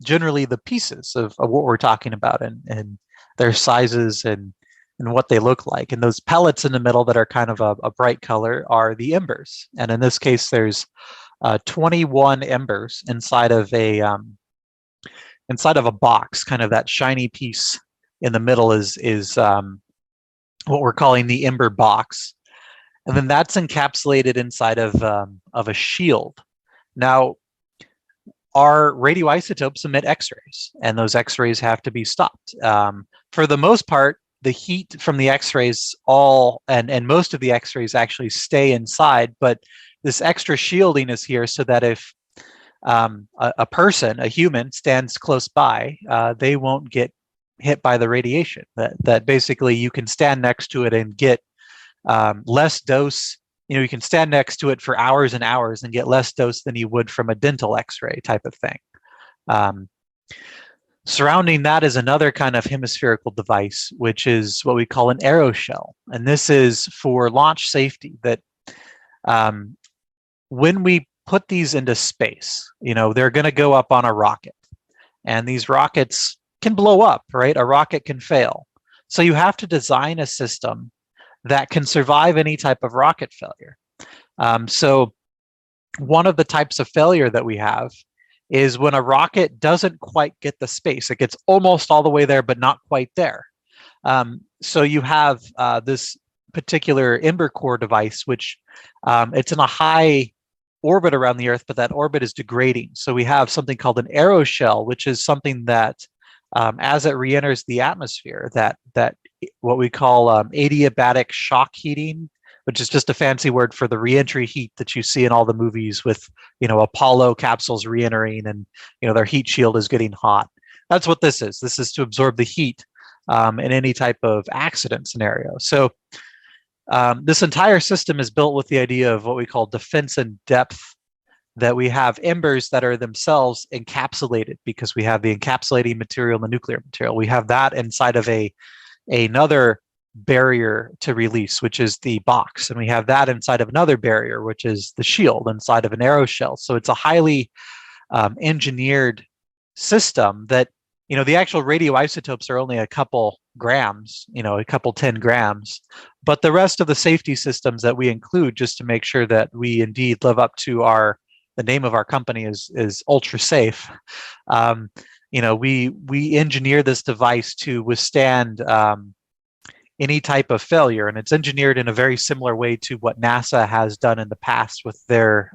generally the pieces of what we're talking about and their sizes and what they look like. And those pellets in the middle that are kind of a bright color are the embers. And in this case, there's 21 embers inside of a box. Kind of that shiny piece in the middle is what we're calling the ember box, and then that's encapsulated inside of a shield. Now, our radioisotopes emit X-rays, and those X-rays have to be stopped. For the most part, the heat from the X-rays and most of the X-rays actually stay inside, but this extra shielding is here so that if a person, a human, stands close by, they won't get hit by the radiation. That basically you can stand next to it and get less dose. You can stand next to it for hours and hours and get less dose than you would from a dental X-ray type of thing. Surrounding that is another kind of hemispherical device, which is what we call an aeroshell. And this is for launch safety, that when we put these into space, they're going to go up on a rocket. And these rockets can blow up, right? A rocket can fail. So you have to design a system that can survive any type of rocket failure. So one of the types of failure that we have is when a rocket doesn't quite get the space. It gets almost all the way there, but not quite there. So you have this particular ember core device, which it's in a high orbit around the Earth, but that orbit is degrading. So we have something called an aeroshell, which is something that as it re-enters the atmosphere, that what we call adiabatic shock heating, which is just a fancy word for the re-entry heat that you see in all the movies with, Apollo capsules re-entering and, their heat shield is getting hot. That's what this is. This is to absorb the heat in any type of accident scenario. So this entire system is built with the idea of what we call defense in depth, that we have embers that are themselves encapsulated because we have the encapsulating material and the nuclear material. We have that inside of another barrier to release, which is the box. And we have that inside of another barrier, which is the shield inside of an aeroshell. So it's a highly engineered system that, the actual radioisotopes are only a couple grams, a couple 10 grams, but the rest of the safety systems that we include, just to make sure that we indeed live up to the name of our company is ultra safe. We engineer this device to withstand any type of failure, and it's engineered in a very similar way to what NASA has done in the past with their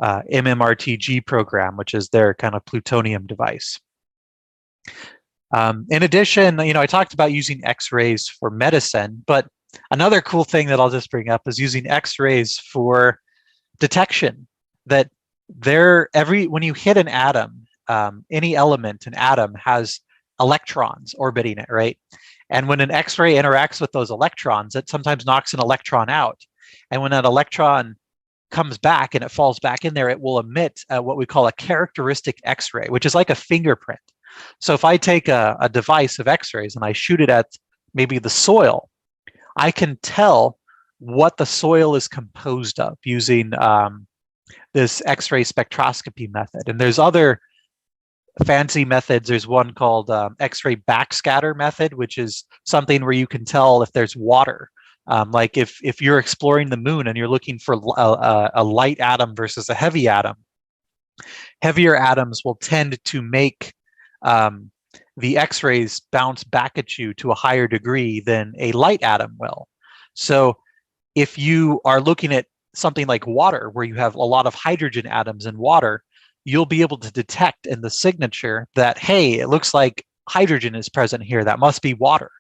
MMRTG program, which is their kind of plutonium device. In addition, I talked about using X-rays for medicine, but another cool thing that I'll just bring up is using X-rays for detection. That when you hit an atom, any element, an atom has electrons orbiting it, right? And when an X-ray interacts with those electrons, it sometimes knocks an electron out. And when that electron comes back and it falls back in there, it will emit what we call a characteristic X-ray, which is like a fingerprint. So if I take a device of X-rays and I shoot it at maybe the soil, I can tell what the soil is composed of using this X-ray spectroscopy method. And there's other fancy methods. There's one called X-ray backscatter method, which is something where you can tell if there's water. Like if you're exploring the moon and you're looking for a light atom versus a heavy atom, heavier atoms will tend to make the X-rays bounce back at you to a higher degree than a light atom will. So if you are looking at something like water, where you have a lot of hydrogen atoms in water, you'll be able to detect in the signature that, hey, it looks like hydrogen is present here. That must be water.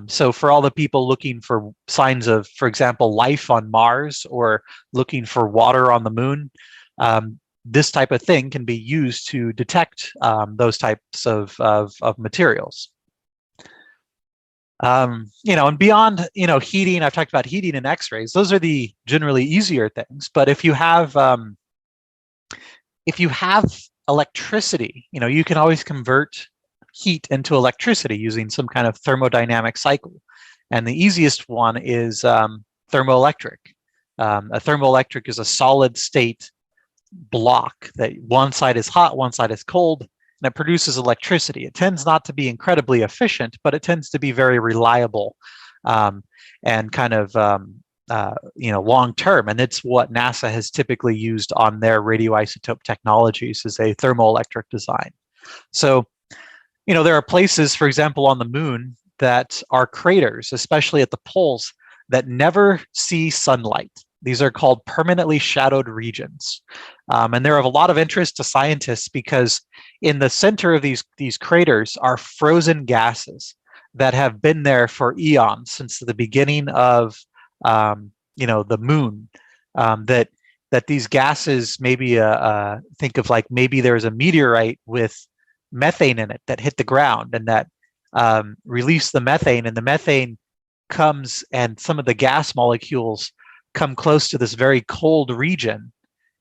So for all the people looking for signs of, for example, life on Mars or looking for water on the moon, this type of thing can be used to detect those types of materials. And beyond, heating, I've talked about heating and X-rays. Those are the generally easier things. But if you have electricity, you can always convert heat into electricity using some kind of thermodynamic cycle. And the easiest one is thermoelectric. A thermoelectric is a solid state block that one side is hot, one side is cold, and it produces electricity. It tends not to be incredibly efficient, but it tends to be very reliable and kind of long term. And it's what NASA has typically used on their radioisotope technologies, is a thermoelectric design. So, there are places, for example, on the moon that are craters, especially at the poles, that never see sunlight. These are called permanently shadowed regions. And they're of a lot of interest to scientists because in the center of these craters are frozen gases that have been there for eons, since the beginning of the moon. That these gases, maybe think of like maybe there's a meteorite with methane in it that hit the ground and that released the methane, and the methane comes and some of the gas molecules come close to this very cold region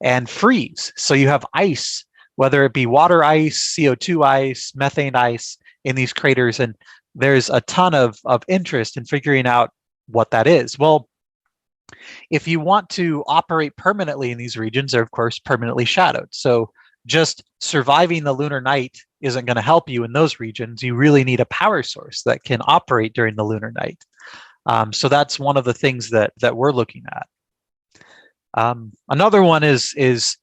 and freeze. So you have ice, whether it be water ice, CO2 ice, methane ice in these craters. And there's a ton of interest in figuring out what that is. Well, if you want to operate permanently in these regions, they're of course permanently shadowed. So just surviving the lunar night isn't going to help you in those regions. You really need a power source that can operate during the lunar night. So that's one of the things that we're looking at. Another one is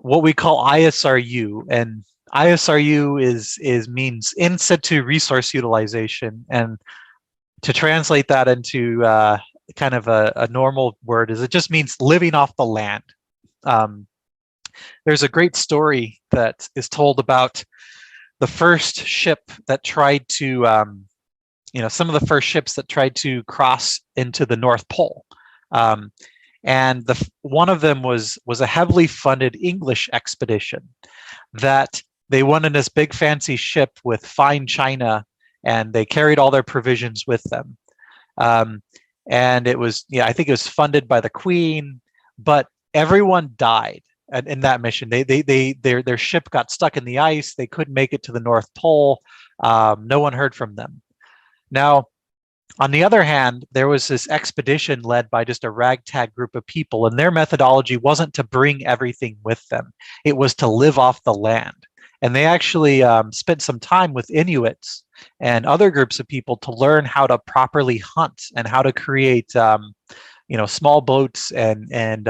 what we call ISRU, and ISRU means in situ resource utilization. And to translate that into kind of a normal word, it just means living off the land. There's a great story that is told about the first ship that tried to some of the first ships that tried to cross into the North Pole. And one of them was a heavily funded English expedition that they went in this big fancy ship with fine china, and they carried all their provisions with them. And it was, I think it was funded by the Queen, but everyone died in that mission. Their ship got stuck in the ice. They couldn't make it to the North Pole. No one heard from them. Now, on the other hand, there was this expedition led by just a ragtag group of people, and their methodology wasn't to bring everything with them. It was to live off the land. And they actually spent some time with Inuits and other groups of people to learn how to properly hunt and how to create, small boats and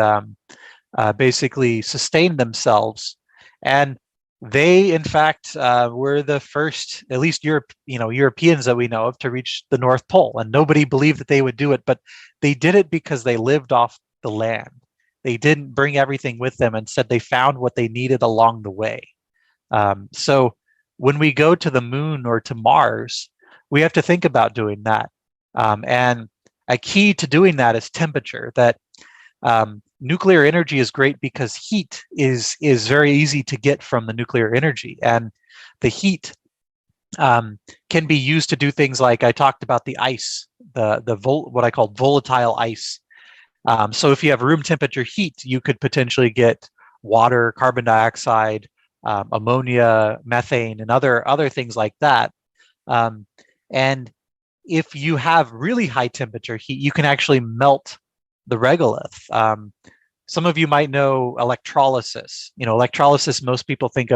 basically sustain themselves. And they, in fact, were the first, at least Europeans that we know of, to reach the North Pole. And nobody believed that they would do it, but they did it because they lived off the land. They didn't bring everything with them. Instead, they found what they needed along the way. So when we go to the moon or to Mars, we have to think about doing that. And a key to doing that is temperature. That nuclear energy is great because heat is very easy to get from the nuclear energy, and the heat can be used to do things like I talked about the ice, what I call volatile ice. So if you have room temperature heat, you could potentially get water, carbon dioxide, ammonia, methane, and other things like that. And if you have really high temperature heat, you can actually melt the regolith. Some of you might know electrolysis. Electrolysis, most people think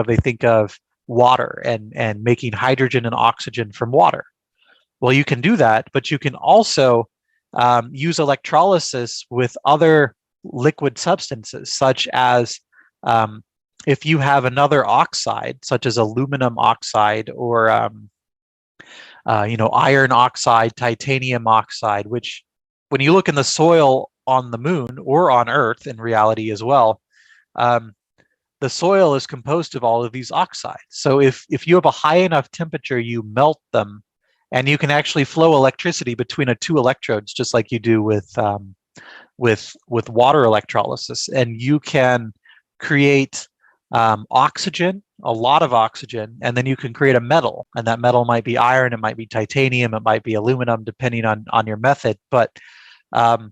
of water and making hydrogen and oxygen from water. Well, you can do that, but you can also use electrolysis with other liquid substances, such as if you have another oxide, such as aluminum oxide or iron oxide, titanium oxide, which when you look in the soil on the moon or on Earth in reality as well, the soil is composed of all of these oxides. So if you have a high enough temperature, you melt them, and you can actually flow electricity between two electrodes, just like you do with water electrolysis, and you can create oxygen, a lot of oxygen, and then you can create a metal, and that metal might be iron, it might be titanium, it might be aluminum, depending on your method. But when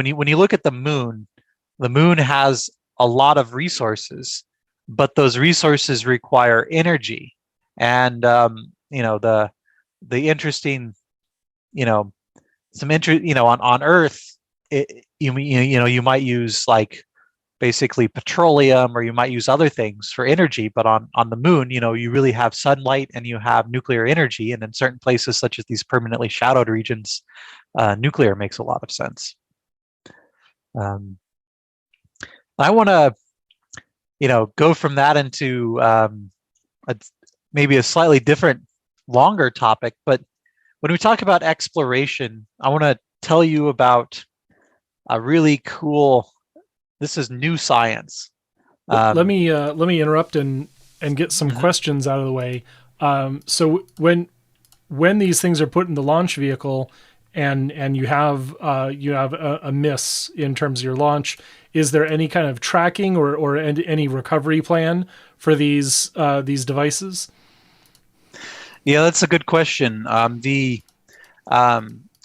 you look at the moon has a lot of resources, but those resources require energy. And the interesting on Earth, you might use like basically petroleum, or you might use other things for energy. But on the moon, you really have sunlight and you have nuclear energy. And in certain places, such as these permanently shadowed regions, nuclear makes a lot of sense. I want to, go from that into maybe a slightly different, longer topic. But when we talk about exploration, I want to tell you about a really cool. This is new science. Let me interrupt and get some questions out of the way. So when these things are put in the launch vehicle, and you have a miss in terms of your launch, is there any kind of tracking or any recovery plan for these devices? Yeah, that's a good question.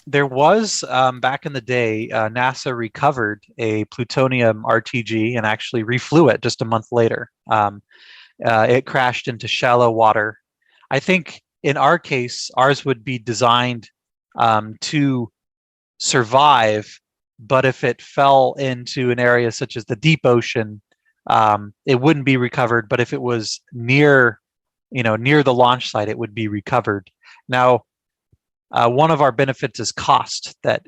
There was, back in the day, NASA recovered a plutonium RTG and actually reflew it just a month later. It crashed into shallow water. I think in our case, ours would be designed to survive, but if it fell into an area such as the deep ocean, it wouldn't be recovered. But if it was near the launch site, it would be recovered. Now, one of our benefits is cost, that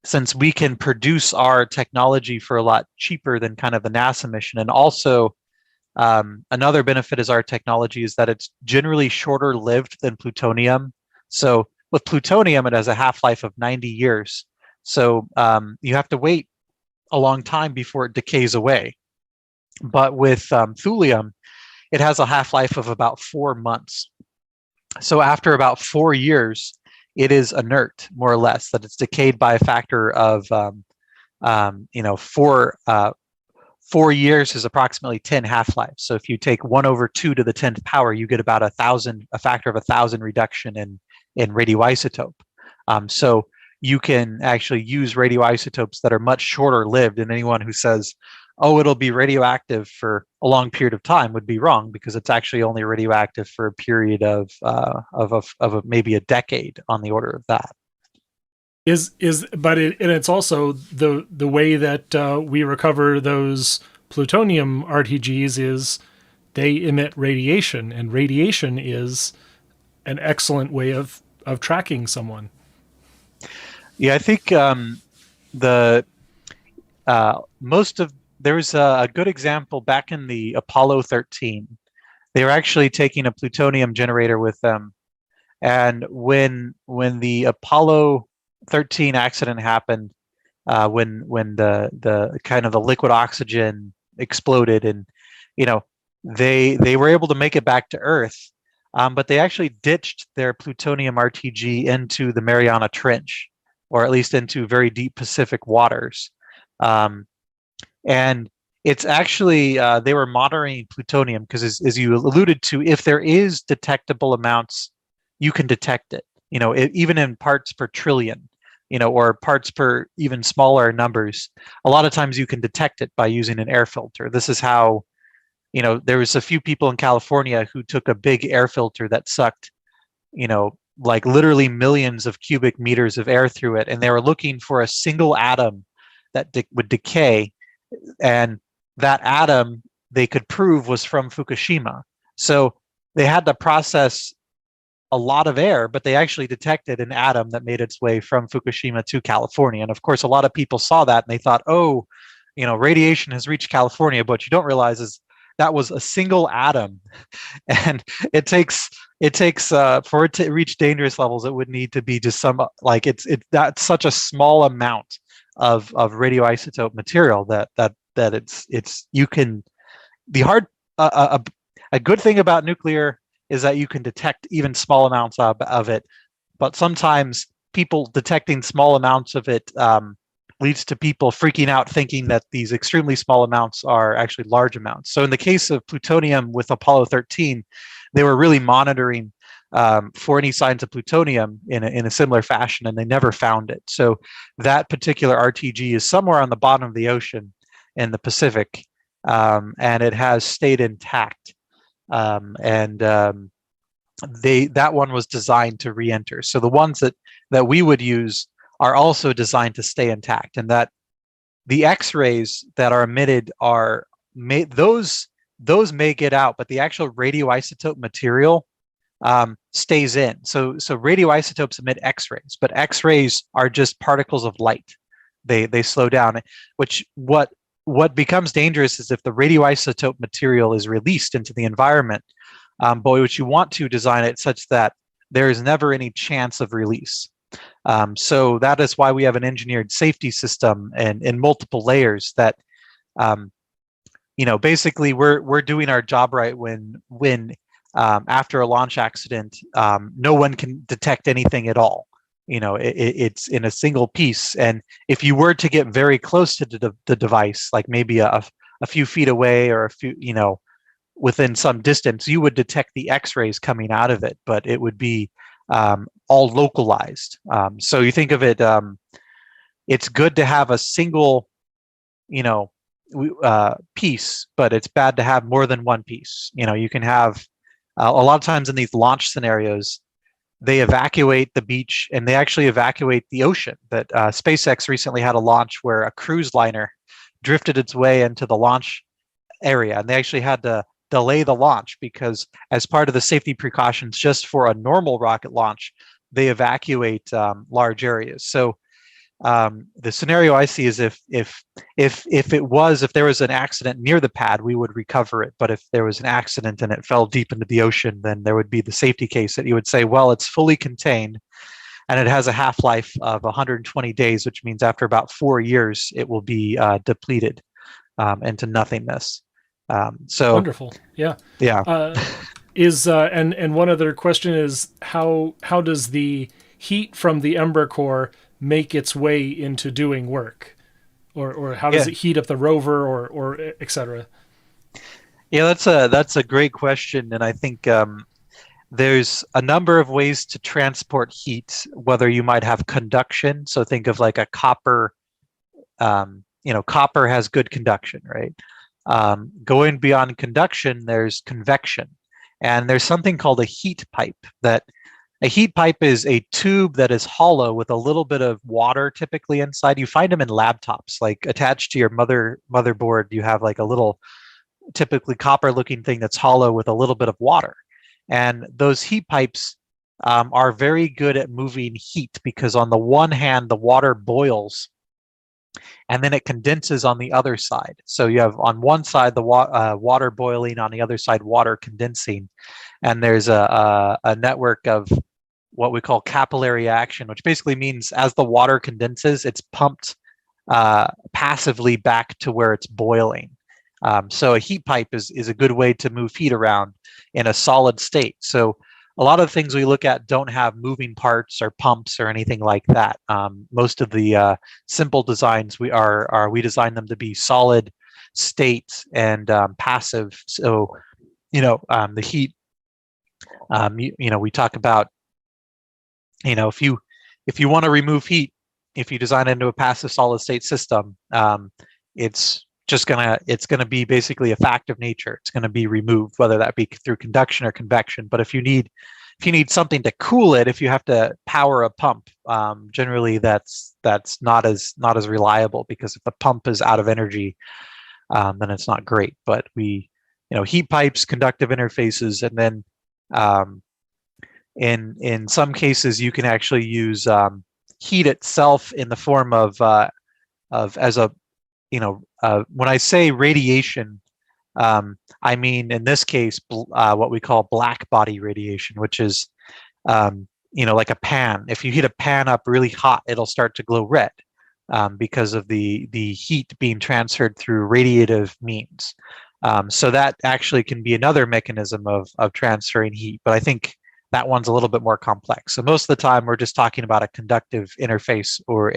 since we can produce our technology for a lot cheaper than kind of the NASA mission. And also another benefit is our technology is that it's generally shorter lived than plutonium. So with plutonium, it has a half-life of 90 years. So you have to wait a long time before it decays away. But with thulium, it has a half-life of about 4 months. So after about 4 years, it is inert, more or less, that it's decayed by a factor of, 4 years is approximately 10 half-lives. So if you take 1/2 to the 10th power, you get about a factor of 1,000 reduction in radioisotope. So you can actually use radioisotopes that are much shorter lived, and anyone who says, oh, it'll be radioactive for a long period of time would be wrong, because it's actually only radioactive for a period of maybe a decade, on the order of that. But it's also the way that we recover those plutonium RTGs is they emit radiation, and radiation is an excellent way of tracking someone. Yeah, I think there's a good example back in the Apollo 13. They were actually taking a plutonium generator with them, and when the Apollo 13 accident happened, when the kind of the liquid oxygen exploded, and they were able to make it back to Earth, but they actually ditched their plutonium RTG into the Mariana Trench, or at least into very deep Pacific waters. And it's actually, they were monitoring plutonium because, as you alluded to, if there is detectable amounts, you can detect it, even in parts per trillion, or parts per even smaller numbers. A lot of times you can detect it by using an air filter. This is how, there was a few people in California who took a big air filter that sucked, like literally millions of cubic meters of air through it. And they were looking for a single atom that would decay. And that atom they could prove was from Fukushima. So they had to process a lot of air, but they actually detected an atom that made its way from Fukushima to California. And of course, a lot of people saw that and they thought, oh, radiation has reached California. But you don't realize is that was a single atom. And it takes for it to reach dangerous levels, it would need to be just that's such a small amount of radioisotope material that it's you can a good thing about nuclear is that you can detect even small amounts of it, but sometimes people detecting small amounts of it leads to people freaking out, thinking that these extremely small amounts are actually large amounts. So in the case of plutonium with Apollo 13, they were really monitoring for any signs of plutonium in a similar fashion, and they never found it. So that particular RTG is somewhere on the bottom of the ocean in the Pacific, and it has stayed intact. That one was designed to re-enter. So the ones that we would use are also designed to stay intact, and that the X-rays that are emitted those may get out, but the actual radioisotope material stays in. So radioisotopes emit X-rays, but X-rays are just particles of light. They slow down. What becomes dangerous is if the radioisotope material is released into the environment. But what you want to design it such that there is never any chance of release. So that is why we have an engineered safety system and in multiple layers that, basically we're doing our job right when after a launch accident, no one can detect anything at all. It's in a single piece, and if you were to get very close to the device, like maybe a few feet away or a few, within some distance, you would detect the X-rays coming out of it, but it would be all localized. So you think of it, it's good to have a single, piece, but it's bad to have more than one piece. You can have a lot of times in these launch scenarios, they evacuate the beach and they actually evacuate the ocean. That SpaceX recently had a launch where a cruise liner drifted its way into the launch area, and they actually had to delay the launch because, as part of the safety precautions, just for a normal rocket launch, they evacuate large areas. So the scenario I see is if there was an accident near the pad, we would recover it. But if there was an accident and it fell deep into the ocean, then there would be the safety case that you would say, well, it's fully contained and it has a half-life of 120 days, which means after about 4 years, it will be depleted into nothingness. So wonderful. Yeah. Yeah. And one other question is how does the heat from the Embry core make its way into doing work, or how does it heat up the rover, or et cetera? Yeah, that's a great question, and I think there's a number of ways to transport heat. Whether you might have conduction, so think of like a copper. Copper has good conduction, right? Going beyond conduction, there's convection, and there's something called a heat pipe. A heat pipe is a tube that is hollow with a little bit of water typically inside. You find them in laptops, like attached to your motherboard. You have like a little, typically copper-looking thing that's hollow with a little bit of water. And those heat pipes are very good at moving heat because on the one hand, the water boils and then it condenses on the other side. So you have on one side the water boiling, on the other side water condensing. And there's a network of what we call capillary action, which basically means as the water condenses, it's pumped passively back to where it's boiling. So a heat pipe is a good way to move heat around in a solid state. So a lot of things we look at don't have moving parts or pumps or anything like that. Most of the simple designs we design them to be solid state and passive. So the heat. We talk about, if you want to remove heat, if you design it into a passive solid state system, it's gonna be basically a fact of nature. It's gonna be removed, whether that be through conduction or convection. But if you need something to cool it, if you have to power a pump, generally that's not as reliable, because if the pump is out of energy, then it's not great. But heat pipes, conductive interfaces, and then in some cases you can actually use heat itself in the form of when I say radiation, I mean in this case what we call black body radiation, which is like a pan. If you heat a pan up really hot, it'll start to glow red because of the heat being transferred through radiative means. So that actually can be another mechanism of transferring heat, but I think that one's a little bit more complex. So most of the time we're just talking about a conductive interface or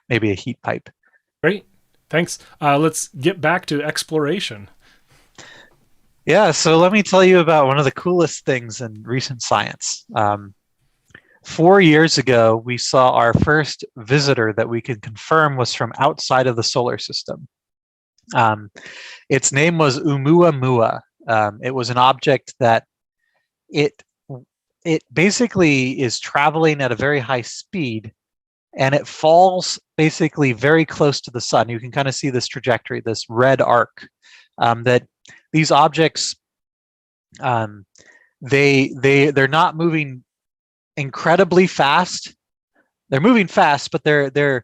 maybe a heat pipe. Great, thanks. Let's get back to exploration. Yeah, so let me tell you about one of the coolest things in recent science. 4 years ago, we saw our first visitor that we could confirm was from outside of the solar system. Its name was Oumuamua. It was an object that it basically is traveling at a very high speed and it falls basically very close to the sun. You can kind of see this trajectory, this red arc, that these objects, they're not moving incredibly fast. They're moving fast, but they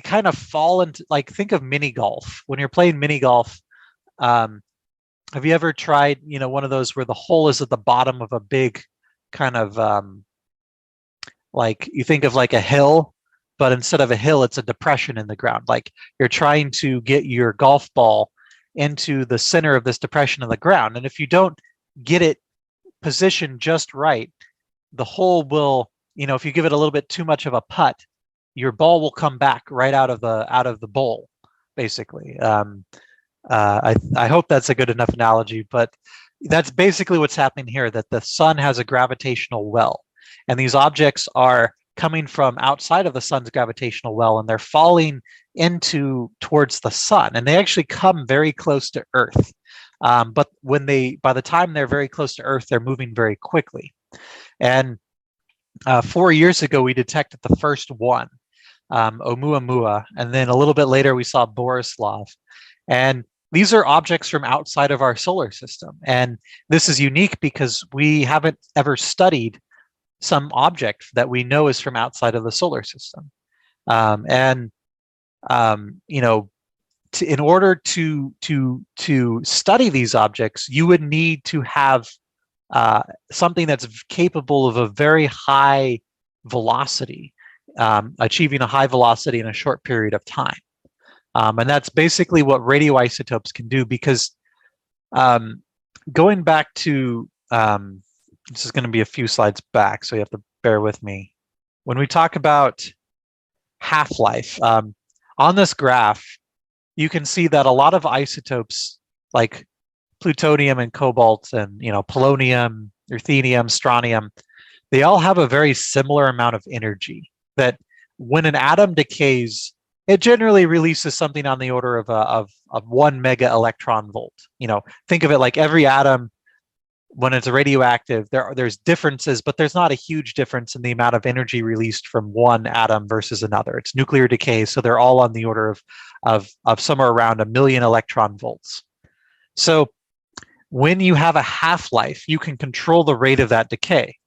kind of fall into, like, think of mini golf. When you're playing mini golf, have you ever tried, one of those where the hole is at the bottom of a big kind of, like, you think of like a hill, but instead of a hill, it's a depression in the ground. Like, you're trying to get your golf ball into the center of this depression in the ground. And if you don't get it positioned just right, the hole will, if you give it a little bit too much of a putt, your ball will come back right out of the bowl, basically. I hope that's a good enough analogy, but that's basically what's happening here, that the sun has a gravitational well, and these objects are coming from outside of the sun's gravitational well, and they're falling towards the sun, and they actually come very close to Earth. But by the time they're very close to Earth, they're moving very quickly. And 4 years ago, we detected the first one, Oumuamua, and then a little bit later, we saw Borislav. And these are objects from outside of our solar system. And this is unique because we haven't ever studied some object that we know is from outside of the solar system. In order to study these objects, you would need to have something that's capable of a very high velocity, achieving a high velocity in a short period of time. And that's basically what radioisotopes can do, because going back to, this is going to be a few slides back, so you have to bear with me. When we talk about half-life, on this graph, you can see that a lot of isotopes like plutonium and cobalt and polonium, ruthenium, strontium, they all have a very similar amount of energy. That when an atom decays, it generally releases something on the order of 1 mega electron volt. Think of it like every atom, when it's radioactive, there's differences, but there's not a huge difference in the amount of energy released from one atom versus another. It's nuclear decay, so they're all on the order of somewhere around 1 million electron volts. So when you have a half-life, you can control the rate of that decay.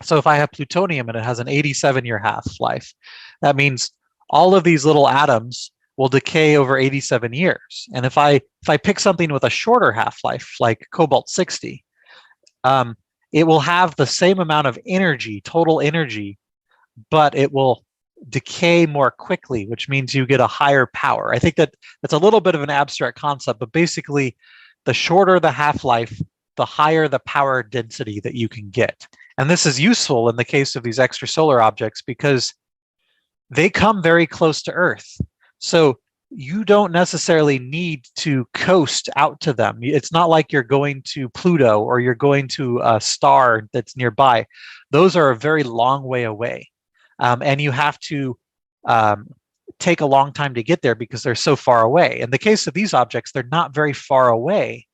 So if I have plutonium and it has an 87-year half-life, that means all of these little atoms will decay over 87 years. And if I pick something with a shorter half-life, like cobalt-60, it will have the same amount of energy, total energy, but it will decay more quickly, which means you get a higher power. I think that's a little bit of an abstract concept, but basically, the shorter the half-life, the higher the power density that you can get. And this is useful in the case of these extrasolar objects because they come very close to Earth. So you don't necessarily need to coast out to them. It's not like you're going to Pluto or you're going to a star that's nearby. Those are a very long way away. And you have to take a long time to get there because they're so far away. In the case of these objects, they're not very far away,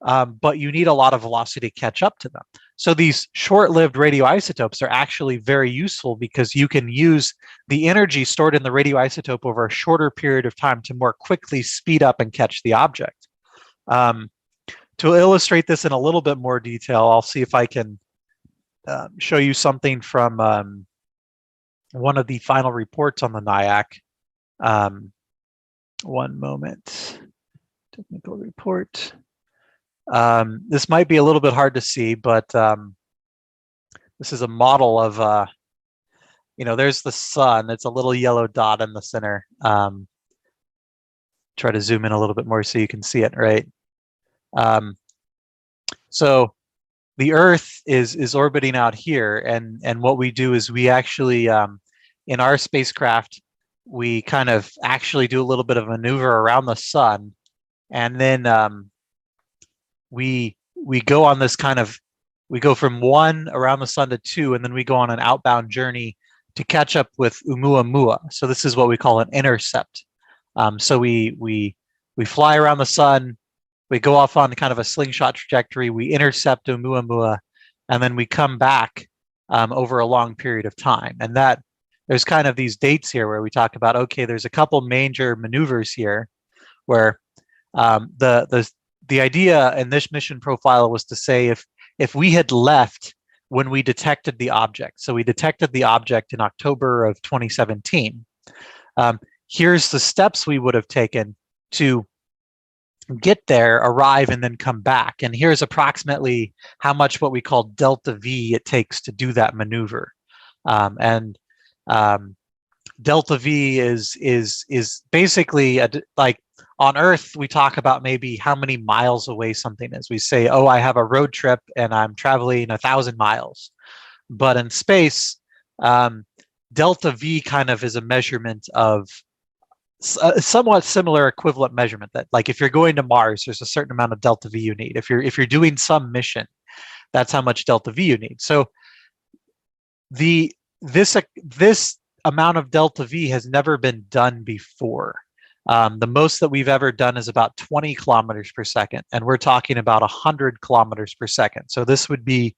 but you need a lot of velocity to catch up to them. So these short-lived radioisotopes are actually very useful because you can use the energy stored in the radioisotope over a shorter period of time to more quickly speed up and catch the object. To illustrate this in a little bit more detail, I'll see if I can show you something from one of the final reports on the NIAC. One moment. Technical report. This might be a little bit hard to see, but this is a model of, there's the sun. It's a little yellow dot in the center. Try to zoom in a little bit more so you can see it, right? So the Earth is orbiting out here, and what we do is we actually, in our spacecraft, we kind of actually do a little bit of maneuver around the sun, and then we go on this we go from 1 around the sun to 2, and then we go on an outbound journey to catch up with Oumuamua. So this is what we call an intercept. So we fly around the sun, we go off on kind of a slingshot trajectory, we intercept Oumuamua, and then we come back over a long period of time. And that there's kind of these dates here where we talk about, okay, there's a couple major maneuvers here where the idea in this mission profile was to say if we had left when we detected the object, so we detected the object in October of 2017, here's the steps we would have taken to get there, arrive, and then come back. And here's approximately how much what we call delta V it takes to do that maneuver. Delta V is basically like on Earth, we talk about maybe how many miles away something is. We say, oh, I have a road trip and I'm traveling 1,000 miles. But in space, delta V kind of is a measurement of a somewhat similar equivalent measurement that, like, if you're going to Mars, there's a certain amount of delta V you need. If you're doing some mission, that's how much delta V you need. So this amount of delta V has never been done before. The most that we've ever done is about 20 kilometers per second, and we're talking about 100 kilometers per second. So this would be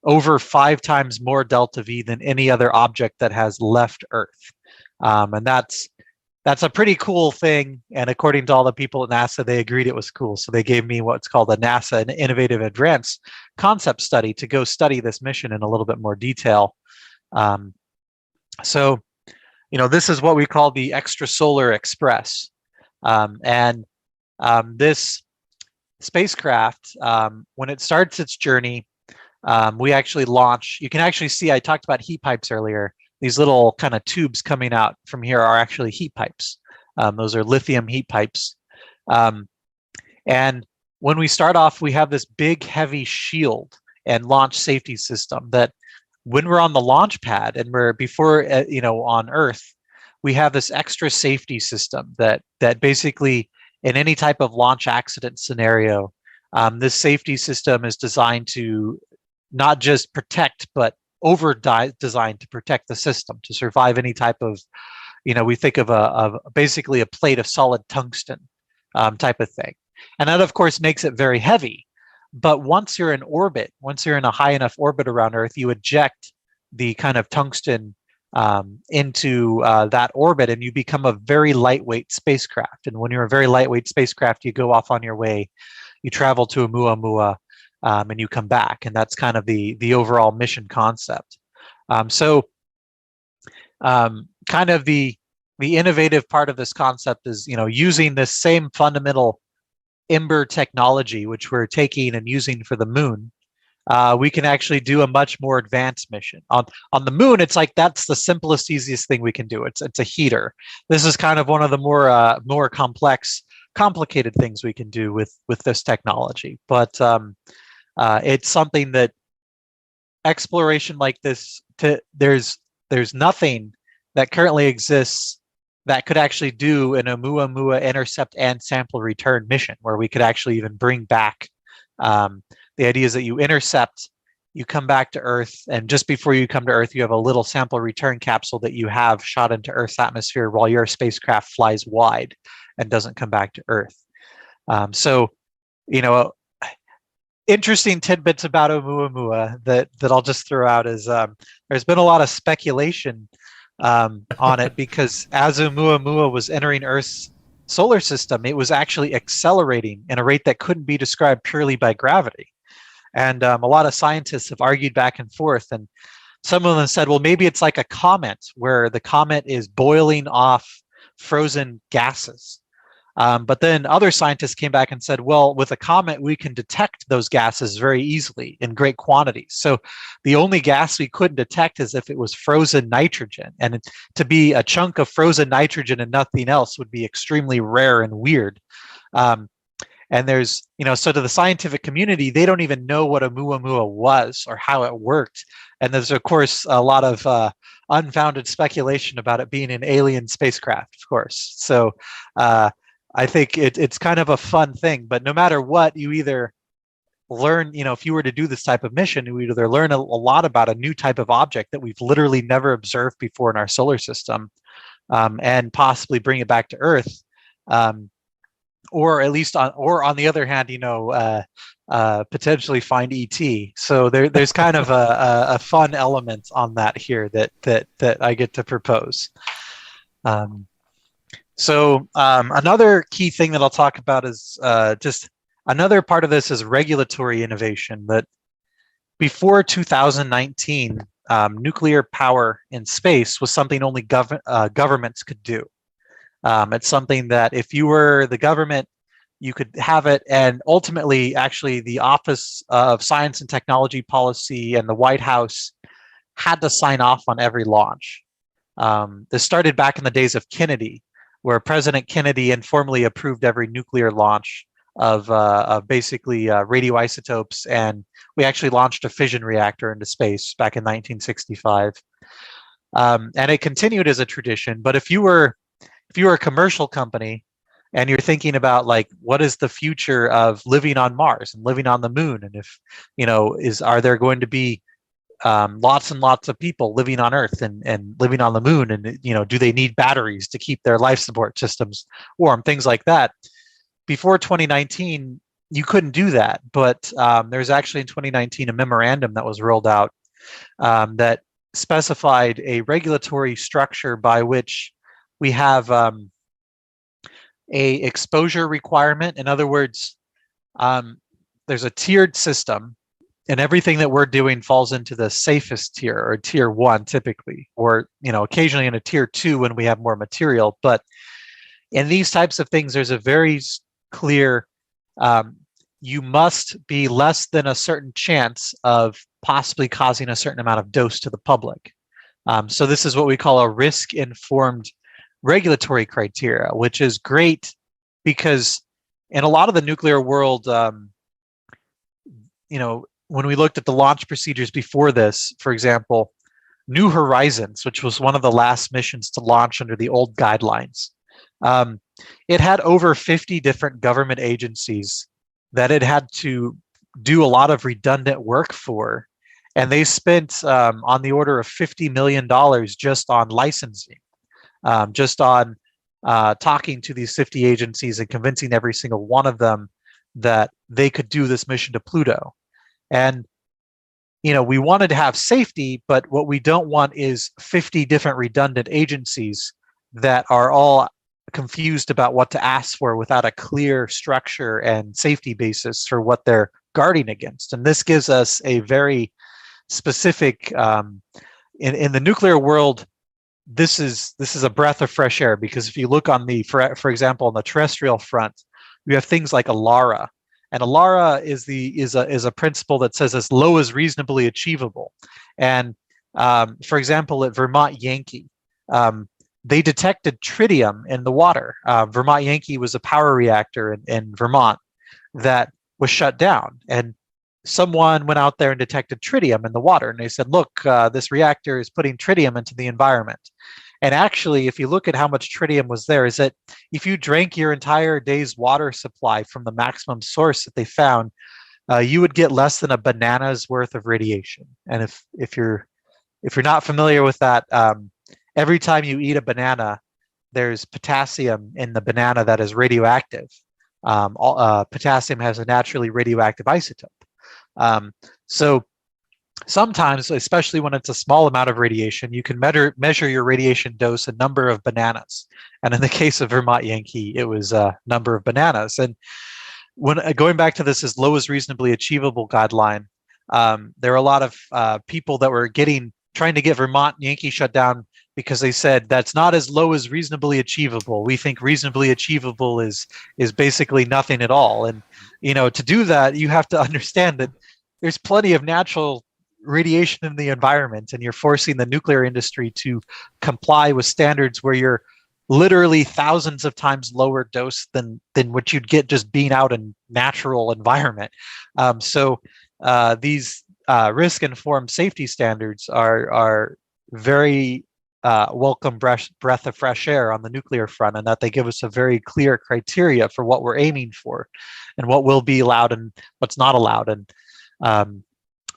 over 5 times more delta V than any other object that has left Earth. And that's a pretty cool thing. And according to all the people at NASA, they agreed it was cool. So they gave me what's called a NASA Innovative Advance Concept Study to go study this mission in a little bit more detail. So, this is what we call the Extra-Solar Express. This spacecraft, when it starts its journey, we actually launch. You can actually see, I talked about heat pipes earlier. These little kind of tubes coming out from here are actually heat pipes. Those are lithium heat pipes. And when we start off, we have this big, heavy shield and launch safety system that when we're on the launch pad and we're on Earth, we have this extra safety system that basically in any type of launch accident scenario, this safety system is designed to not just protect, but designed to protect the system, to survive any type of, we think of basically a plate of solid tungsten type of thing. And that, of course, makes it very heavy. But once you're in orbit, once you're in a high enough orbit around Earth, you eject the kind of tungsten into that orbit, and you become a very lightweight spacecraft. And when you're a very lightweight spacecraft, you go off on your way, you travel to Oumuamua, and you come back. And that's kind of the overall mission concept. Kind of the innovative part of this concept is, using this same fundamental Embry technology, which we're taking and using for the moon, we can actually do a much more advanced mission. On the moon, it's like that's the simplest, easiest thing we can do. It's a heater. This is kind of one of the more complex, complicated things we can do with this technology. But it's something that exploration like this, there's nothing that currently exists that could actually do an Oumuamua intercept and sample return mission, where we could actually even bring back. The idea is that you intercept, you come back to Earth, and just before you come to Earth, you have a little sample return capsule that you have shot into Earth's atmosphere while your spacecraft flies wide and doesn't come back to Earth. Interesting tidbits about Oumuamua that I'll just throw out is there's been a lot of speculation on it, because as Oumuamua was entering Earth's solar system, it was actually accelerating at a rate that couldn't be described purely by gravity. And a lot of scientists have argued back and forth, and some of them said, well, maybe it's like a comet, where the comet is boiling off frozen gases. But then other scientists came back and said, well, with a comet, we can detect those gases very easily in great quantities. So the only gas we couldn't detect is if it was frozen nitrogen. And to be a chunk of frozen nitrogen and nothing else would be extremely rare and weird. And there's, so to the scientific community, they don't even know what Oumuamua was or how it worked. And there's, of course, a lot of unfounded speculation about it being an alien spacecraft, of course. So I think it's kind of a fun thing. But no matter what, you either learn, if you were to do this type of mission, you either learn a lot about a new type of object that we've literally never observed before in our solar system, and possibly bring it back to Earth. or at least on the other hand, potentially find ET. So there's kind of a fun element on that here that I get to propose. Another key thing that I'll talk about is just another part of this is regulatory innovation. That before 2019, nuclear power in space was something only governments could do. It's something that if you were the government, you could have it, and ultimately, actually, the Office of Science and Technology Policy and the White House had to sign off on every launch. This started back in the days of Kennedy, where President Kennedy informally approved every nuclear launch of basically radioisotopes, and we actually launched a fission reactor into space back in 1965. And it continued as a tradition. But if you were a commercial company and you're thinking about like what is the future of living on Mars and living on the moon, and if are there going to be lots and lots of people living on Earth and living on the moon, and do they need batteries to keep their life support systems warm, things like that. Before 2019, you couldn't do that, but there's actually in 2019 a memorandum that was rolled out that specified a regulatory structure by which we have a exposure requirement. In other words, there's a tiered system, and everything that we're doing falls into the safest tier, or tier 1 typically, or occasionally in a tier 2 when we have more material. But in these types of things, there's a very clear, you must be less than a certain chance of possibly causing a certain amount of dose to the public. So this is what we call a risk-informed regulatory criteria, which is great because in a lot of the nuclear world, when we looked at the launch procedures before this, for example, New Horizons, which was one of the last missions to launch under the old guidelines, it had over 50 different government agencies that it had to do a lot of redundant work for, and they spent on the order of $50 million just on licensing, just on talking to these 50 agencies and convincing every single one of them that they could do this mission to Pluto. And we wanted to have safety, but what we don't want is 50 different redundant agencies that are all confused about what to ask for without a clear structure and safety basis for what they're guarding against. And this gives us a very specific, in the nuclear world, this is a breath of fresh air, because if you look on for example, on the terrestrial front, we have things like ALARA. And ALARA is a principle that says as low as reasonably achievable. And for example, at Vermont Yankee, they detected tritium in the water. Vermont Yankee was a power reactor in Vermont that was shut down, and someone went out there and detected tritium in the water, and they said, look, this reactor is putting tritium into the environment. And actually, if you look at how much tritium was there, is that if you drank your entire day's water supply from the maximum source that they found, you would get less than a banana's worth of radiation. And if you're not familiar with that, every time you eat a banana, there's potassium in the banana that is radioactive. Potassium has a naturally radioactive isotope. So sometimes, especially when it's a small amount of radiation, you can measure your radiation dose a number of bananas. And in the case of Vermont Yankee, it was a number of bananas. And when going back to this as low as reasonably achievable guideline, there are a lot of people that were trying to get Vermont Yankee shut down because they said that's not as low as reasonably achievable. We think reasonably achievable is basically nothing at all. And to do that, you have to understand that there's plenty of natural radiation in the environment, and you're forcing the nuclear industry to comply with standards where you're literally thousands of times lower dose than what you'd get just being out in natural environment. So these risk-informed safety standards are very welcome breath of fresh air on the nuclear front, and that they give us a very clear criteria for what we're aiming for and what will be allowed and what's not allowed. And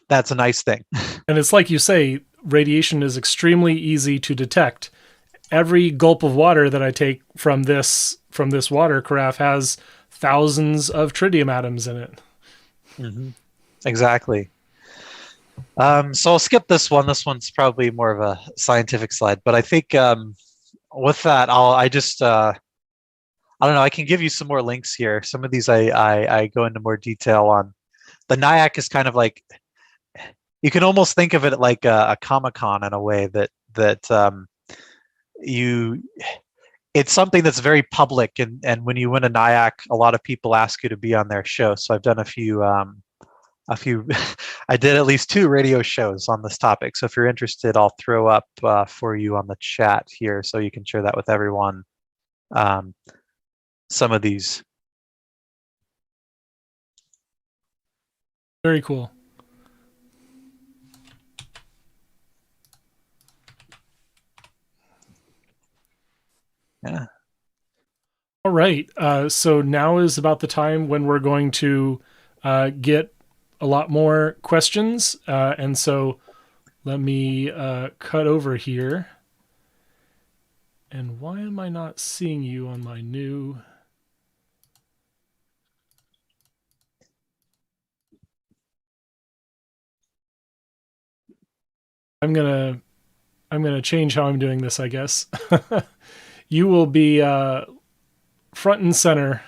that's a nice thing. And it's like you say, radiation is extremely easy to detect. Every gulp of water that I take from this water carafe has thousands of tritium atoms in it. Exactly. So I'll skip this one. This one's probably more of a scientific slide, but I think with that, I don't know. I can give you some more links here. Some of these I go into more detail on. The NIAC is kind of like, you can almost think of it like a Comic-Con in a way that it's something that's very public, and when you win a NIAC, a lot of people ask you to be on their show. So I've done a few I did at least 2 radio shows on this topic. So if you're interested, I'll throw up for you on the chat here so you can share that with everyone. Some of these. Very cool. Yeah. All right. So now is about the time when we're going to get a lot more questions. And so let me cut over here. And why am I not seeing you on my new... I'm gonna change how I'm doing this, I guess. You will be front and center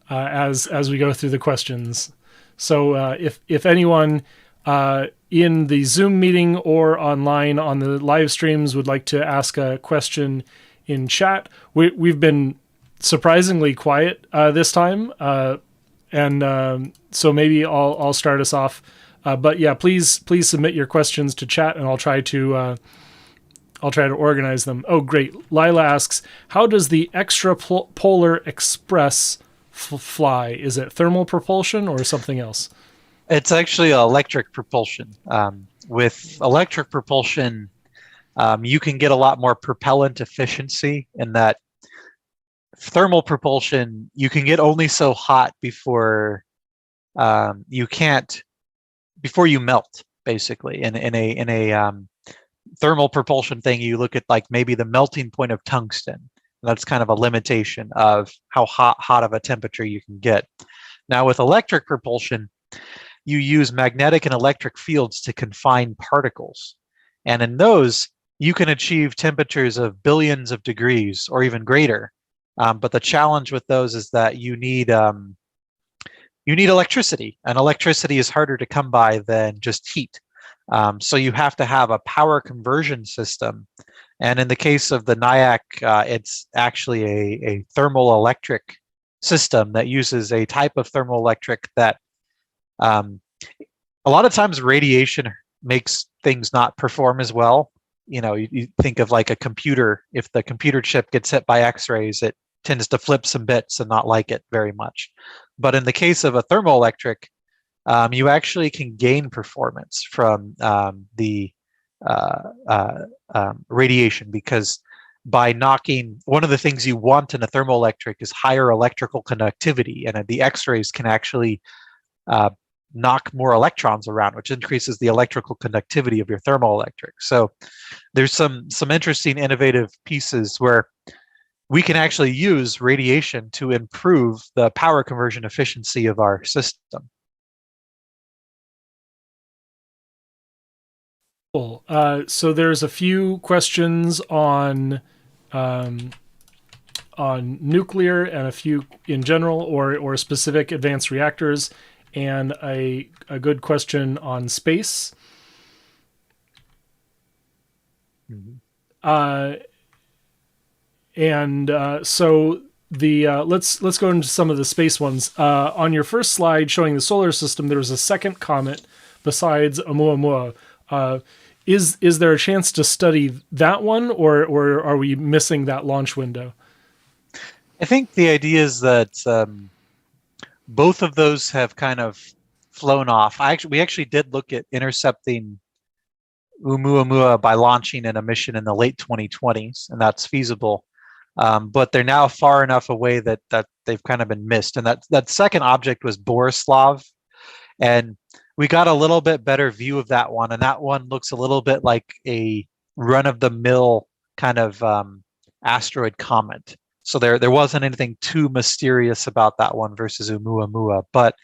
as we go through the questions. So if anyone in the Zoom meeting or online on the live streams would like to ask a question in chat, we've been surprisingly quiet this time, and so maybe I'll start us off. But yeah, please submit your questions to chat, and I'll try to organize them. Oh, great! Lila asks, how does the Extra-Solar Express fly? Is it thermal propulsion or something else? It's actually electric propulsion. With electric propulsion, you can get a lot more propellant efficiency in that. Thermal propulsion, you can get only so hot before before you melt, basically. In a thermal propulsion thing, you look at like maybe the melting point of tungsten. That's kind of a limitation of how hot of a temperature you can get. Now with electric propulsion, you use magnetic and electric fields to confine particles. And in those, you can achieve temperatures of billions of degrees or even greater. But the challenge with those is that you need electricity, and electricity is harder to come by than just heat. So you have to have a power conversion system. And in the case of the NIAC, it's actually a thermoelectric system that uses a type of thermoelectric that a lot of times radiation makes things not perform as well. You think of like a computer. If the computer chip gets hit by X-rays, it tends to flip some bits and not like it very much. But in the case of a thermoelectric, you actually can gain performance from the radiation, because by knocking, one of the things you want in a thermoelectric is higher electrical conductivity, and the X-rays can actually knock more electrons around, which increases the electrical conductivity of your thermoelectric. So there's some interesting innovative pieces where we can actually use radiation to improve the power conversion efficiency of our system. Cool. So there's a few questions on nuclear and a few in general, or specific advanced reactors, and a good question on space. Mm-hmm. So the let's go into some of the space ones. On your first slide showing the solar system, there was a second comet besides Oumuamua. Is there a chance to study that one, or are we missing that launch window? I think the idea is that both of those have kind of flown off. We actually did look at intercepting Oumuamua by launching in a mission in the late 2020s, and that's feasible. But they're now far enough away that they've kind of been missed. And that second object was Borislav, and we got a little bit better view of that one, and that one looks a little bit like a run-of-the-mill kind of asteroid comet. So there wasn't anything too mysterious about that one versus Oumuamua. But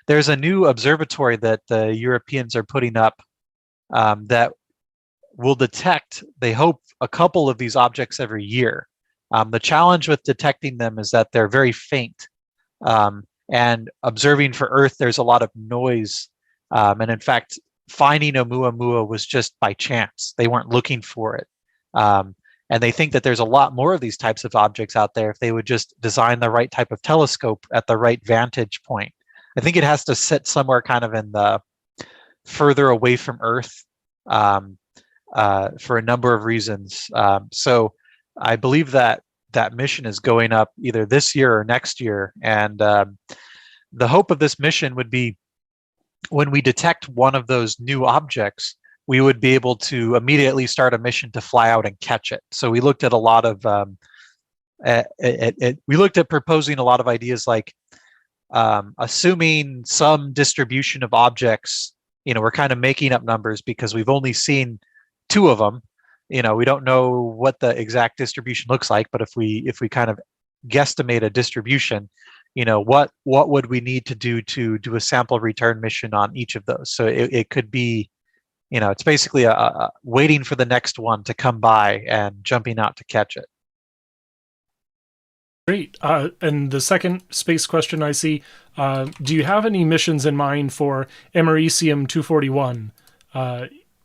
there's a new observatory that the Europeans are putting up that will detect, they hope, a couple of these objects every year. The challenge with detecting them is that they're very faint. And observing for Earth, there's a lot of noise. And in fact, finding Oumuamua was just by chance. They weren't looking for it. And they think that there's a lot more of these types of objects out there if they would just design the right type of telescope at the right vantage point. I think it has to sit somewhere kind of in the further away from Earth for a number of reasons. So I believe that that mission is going up either this year or next year. And the hope of this mission would be when we detect one of those new objects, we would be able to immediately start a mission to fly out and catch it. So we looked at a lot of, we looked at proposing a lot of ideas like assuming some distribution of objects, we're kind of making up numbers because we've only seen 2 of them. We don't know what the exact distribution looks like, but if we kind of guesstimate a distribution, what would we need to do a sample return mission on each of those? So it could be, it's basically a waiting for the next one to come by and jumping out to catch it. Great. And the second space question I see, do you have any missions in mind for Americium 241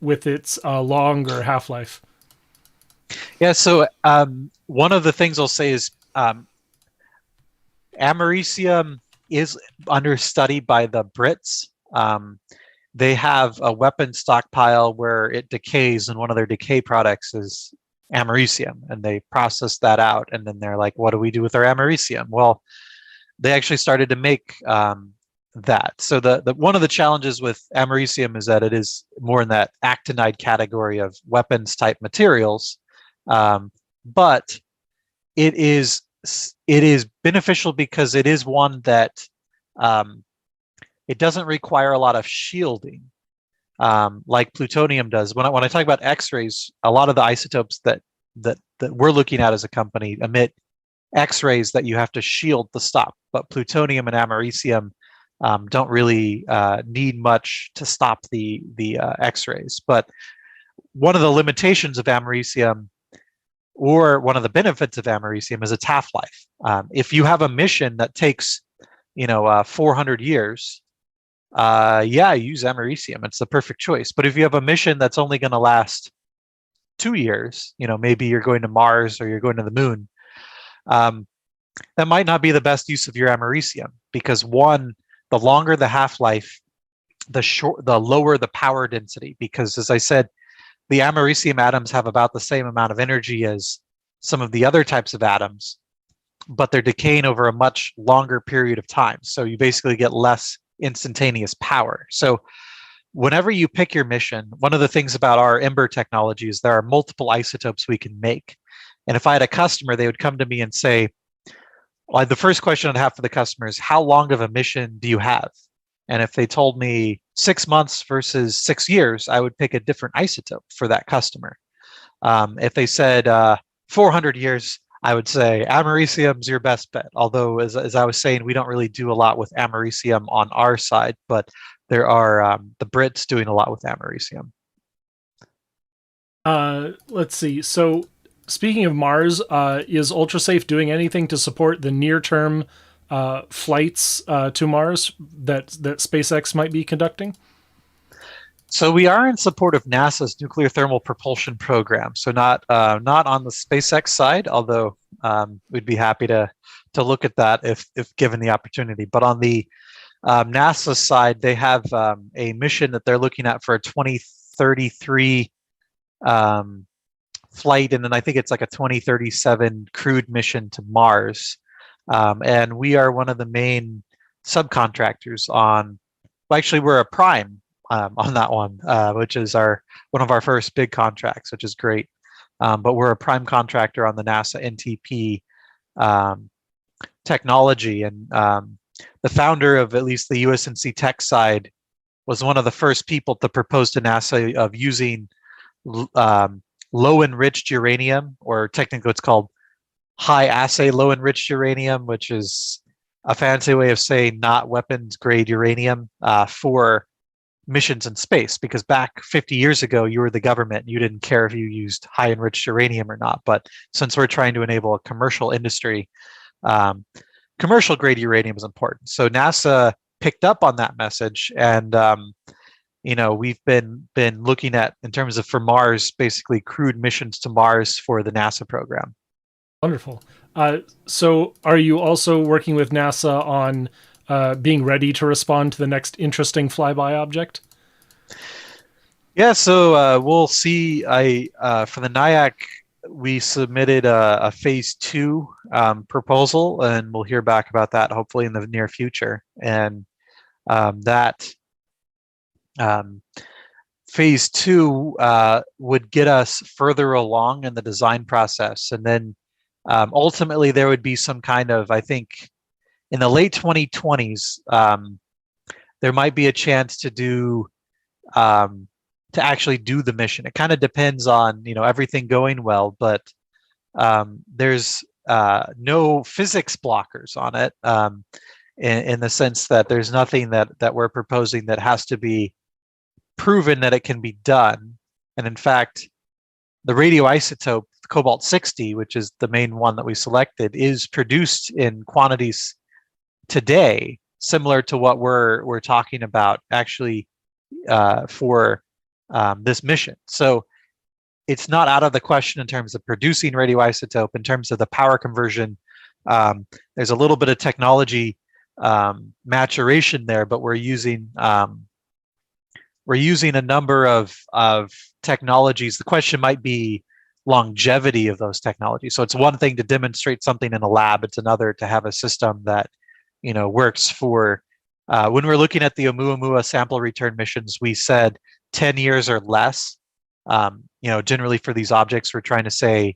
with its longer half-life? Yeah, so one of the things I'll say is Americium is under study by the Brits. They have a weapon stockpile where it decays, and one of their decay products is Americium, and they process that out, and then they're like, what do we do with our Americium? Well, they actually started to make that. So the one of the challenges with Americium is that it is more in that actinide category of weapons type materials, but it is beneficial because it is one that it doesn't require a lot of shielding like plutonium does. When I talk about X-rays, a lot of the isotopes that we're looking at as a company emit X-rays that you have to shield to stop, but plutonium and Americium don't really need much to stop the X-rays. But one of the limitations of Americium, or one of the benefits of Americium, is its half-life. If you have a mission that takes 400 years, use Americium. It's the perfect choice. But if you have a mission that's only going to last 2 years, maybe you're going to Mars or you're going to the moon, that might not be the best use of your Americium, because one, the longer the half-life, the lower the power density, because as I said, the Americium atoms have about the same amount of energy as some of the other types of atoms, but they're decaying over a much longer period of time. So you basically get less instantaneous power. So whenever you pick your mission, one of the things about our Ember technology is there are multiple isotopes we can make. And if I had a customer, they would come to me and say, well, the first question I'd have for the customer is, how long of a mission do you have? And if they told me 6 months versus 6 years, I would pick a different isotope for that customer. If they said 400 years, I would say Americium's your best bet. Although, as I was saying, we don't really do a lot with Americium on our side, but there are the Brits doing a lot with Americium. Let's see. So, speaking of Mars, is UltraSafe doing anything to support the near-term flights to Mars that SpaceX might be conducting? So we are in support of NASA's nuclear thermal propulsion program. So not on the SpaceX side, although we'd be happy to look at that if given the opportunity. But on the NASA side, they have a mission that they're looking at for a 2033 flight, and then I think it's like a 2037 crewed mission to Mars. And we are one of the main subcontractors on. Well, actually, we're a prime on that one, which is one of our first big contracts, which is great. But we're a prime contractor on the NASA NTP technology, and the founder of at least the USNC Tech side was one of the first people to propose to NASA of using low enriched uranium, or technically it's called high assay, low enriched uranium, which is a fancy way of saying not weapons grade uranium, for missions in space. Because back 50 years ago, you were the government and you didn't care if you used high enriched uranium or not. But since we're trying to enable a commercial industry, commercial grade uranium is important. So NASA picked up on that message, and we've been looking at, in terms of for Mars, basically crewed missions to Mars for the NASA program. Wonderful. So are you also working with NASA on being ready to respond to the next interesting flyby object? Yeah, so we'll see. For the NIAC, we submitted a phase 2 proposal, and we'll hear back about that hopefully in the near future. And that phase 2 would get us further along in the design process, and then ultimately there would be some kind of, I think, in the late 2020s, there might be a chance to do to actually do the mission. It kind of depends on everything going well, but there's no physics blockers on it, in the sense that there's nothing that we're proposing that has to be proven that it can be done. And in fact, the radioisotope cobalt-60, which is the main one that we selected, is produced in quantities today similar to what we're talking about actually for this mission. So it's not out of the question in terms of producing radioisotope. In terms of the power conversion, there's a little bit of technology maturation there, but we're using a number of technologies. The question might be longevity of those technologies. So it's one thing to demonstrate something in a lab, it's another to have a system that works for, when we're looking at the Oumuamua sample return missions, we said 10 years or less. Generally for these objects, we're trying to say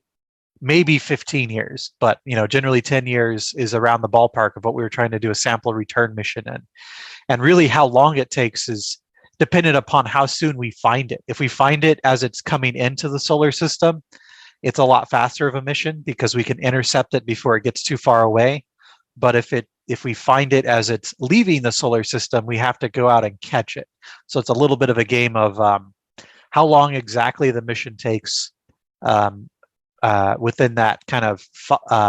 maybe 15 years, but generally 10 years is around the ballpark of what we were trying to do a sample return mission in. And really how long it takes is dependent upon how soon we find it. If we find it as it's coming into the solar system, it's a lot faster of a mission because we can intercept it before it gets too far away. But if we find it as it's leaving the solar system, we have to go out and catch it. So it's a little bit of a game of how long exactly the mission takes within that kind of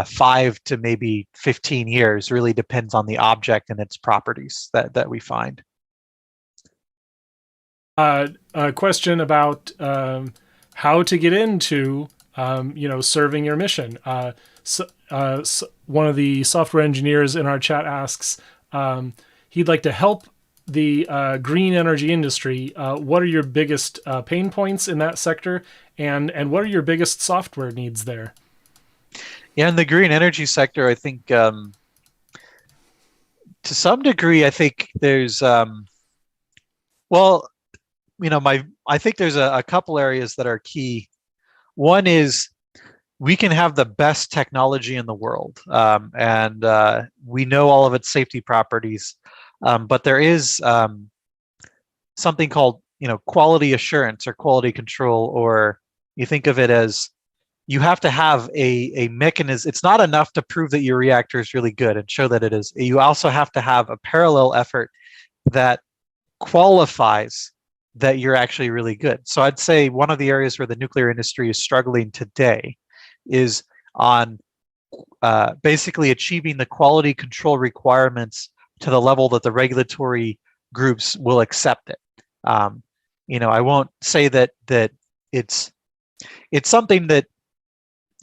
5 to maybe 15 years. Really depends on the object and its properties that we find. A question about how to get into serving your mission. One of the software engineers in our chat asks, he'd like to help the green energy industry. What are your biggest pain points in that sector, and what are your biggest software needs there? Yeah, in the green energy sector, I think to some degree, I think there's I think there's a couple areas that are key. One is we can have the best technology in the world, and we know all of its safety properties, but there is something called quality assurance or quality control, or you think of it as you have to have a mechanism. It's not enough to prove that your reactor is really good and show that it is. You also have to have a parallel effort that qualifies that you're actually really good. So I'd say one of the areas where the nuclear industry is struggling today is on basically achieving the quality control requirements to the level that the regulatory groups will accept it. I won't say that it's something that,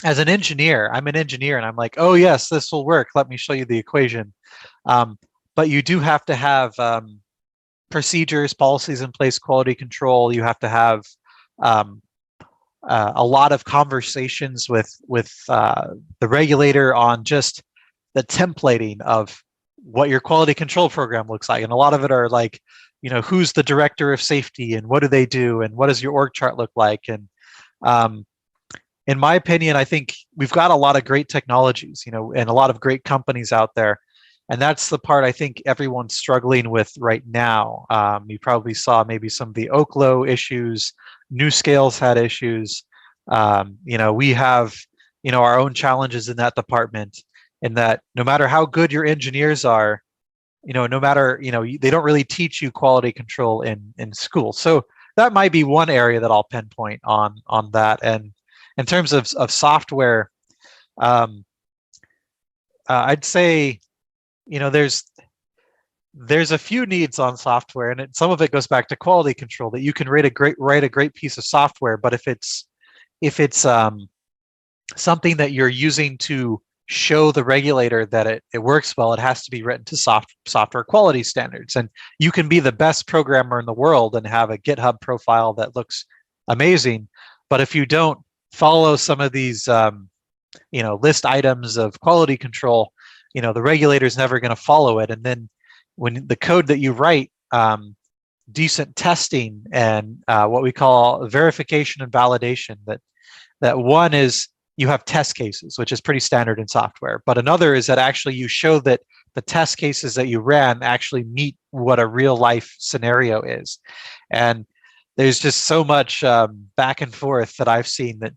as an engineer, I'm an engineer and I'm like, oh yes, this will work. Let me show you the equation. But you do have to have procedures, policies in place, quality control. You have to have a lot of conversations with the regulator on just the templating of what your quality control program looks like. And a lot of it are like, who's the director of safety and what do they do and what does your org chart look like? And in my opinion, I think we've got a lot of great technologies, and a lot of great companies out there. And that's the part I think everyone's struggling with right now. You probably saw maybe some of the Oklo issues. NuScale's had issues. We have, our own challenges in that department, in that no matter how good your engineers are, no matter, they don't really teach you quality control in school. So that might be one area that I'll pinpoint on that. And in terms of software, I'd say, there's a few needs on software, and some of it goes back to quality control, that you can write a great piece of software, but if it's something that you're using to show the regulator that it works well, it has to be written to software quality standards. And you can be the best programmer in the world and have a GitHub profile that looks amazing, but if you don't follow some of these list items of quality control, the regulator's never going to follow it. And then when the code that you write, decent testing and what we call verification and validation, that one is you have test cases, which is pretty standard in software, but another is that actually you show that the test cases that you ran actually meet what a real life scenario is. And there's just so much back and forth that I've seen that,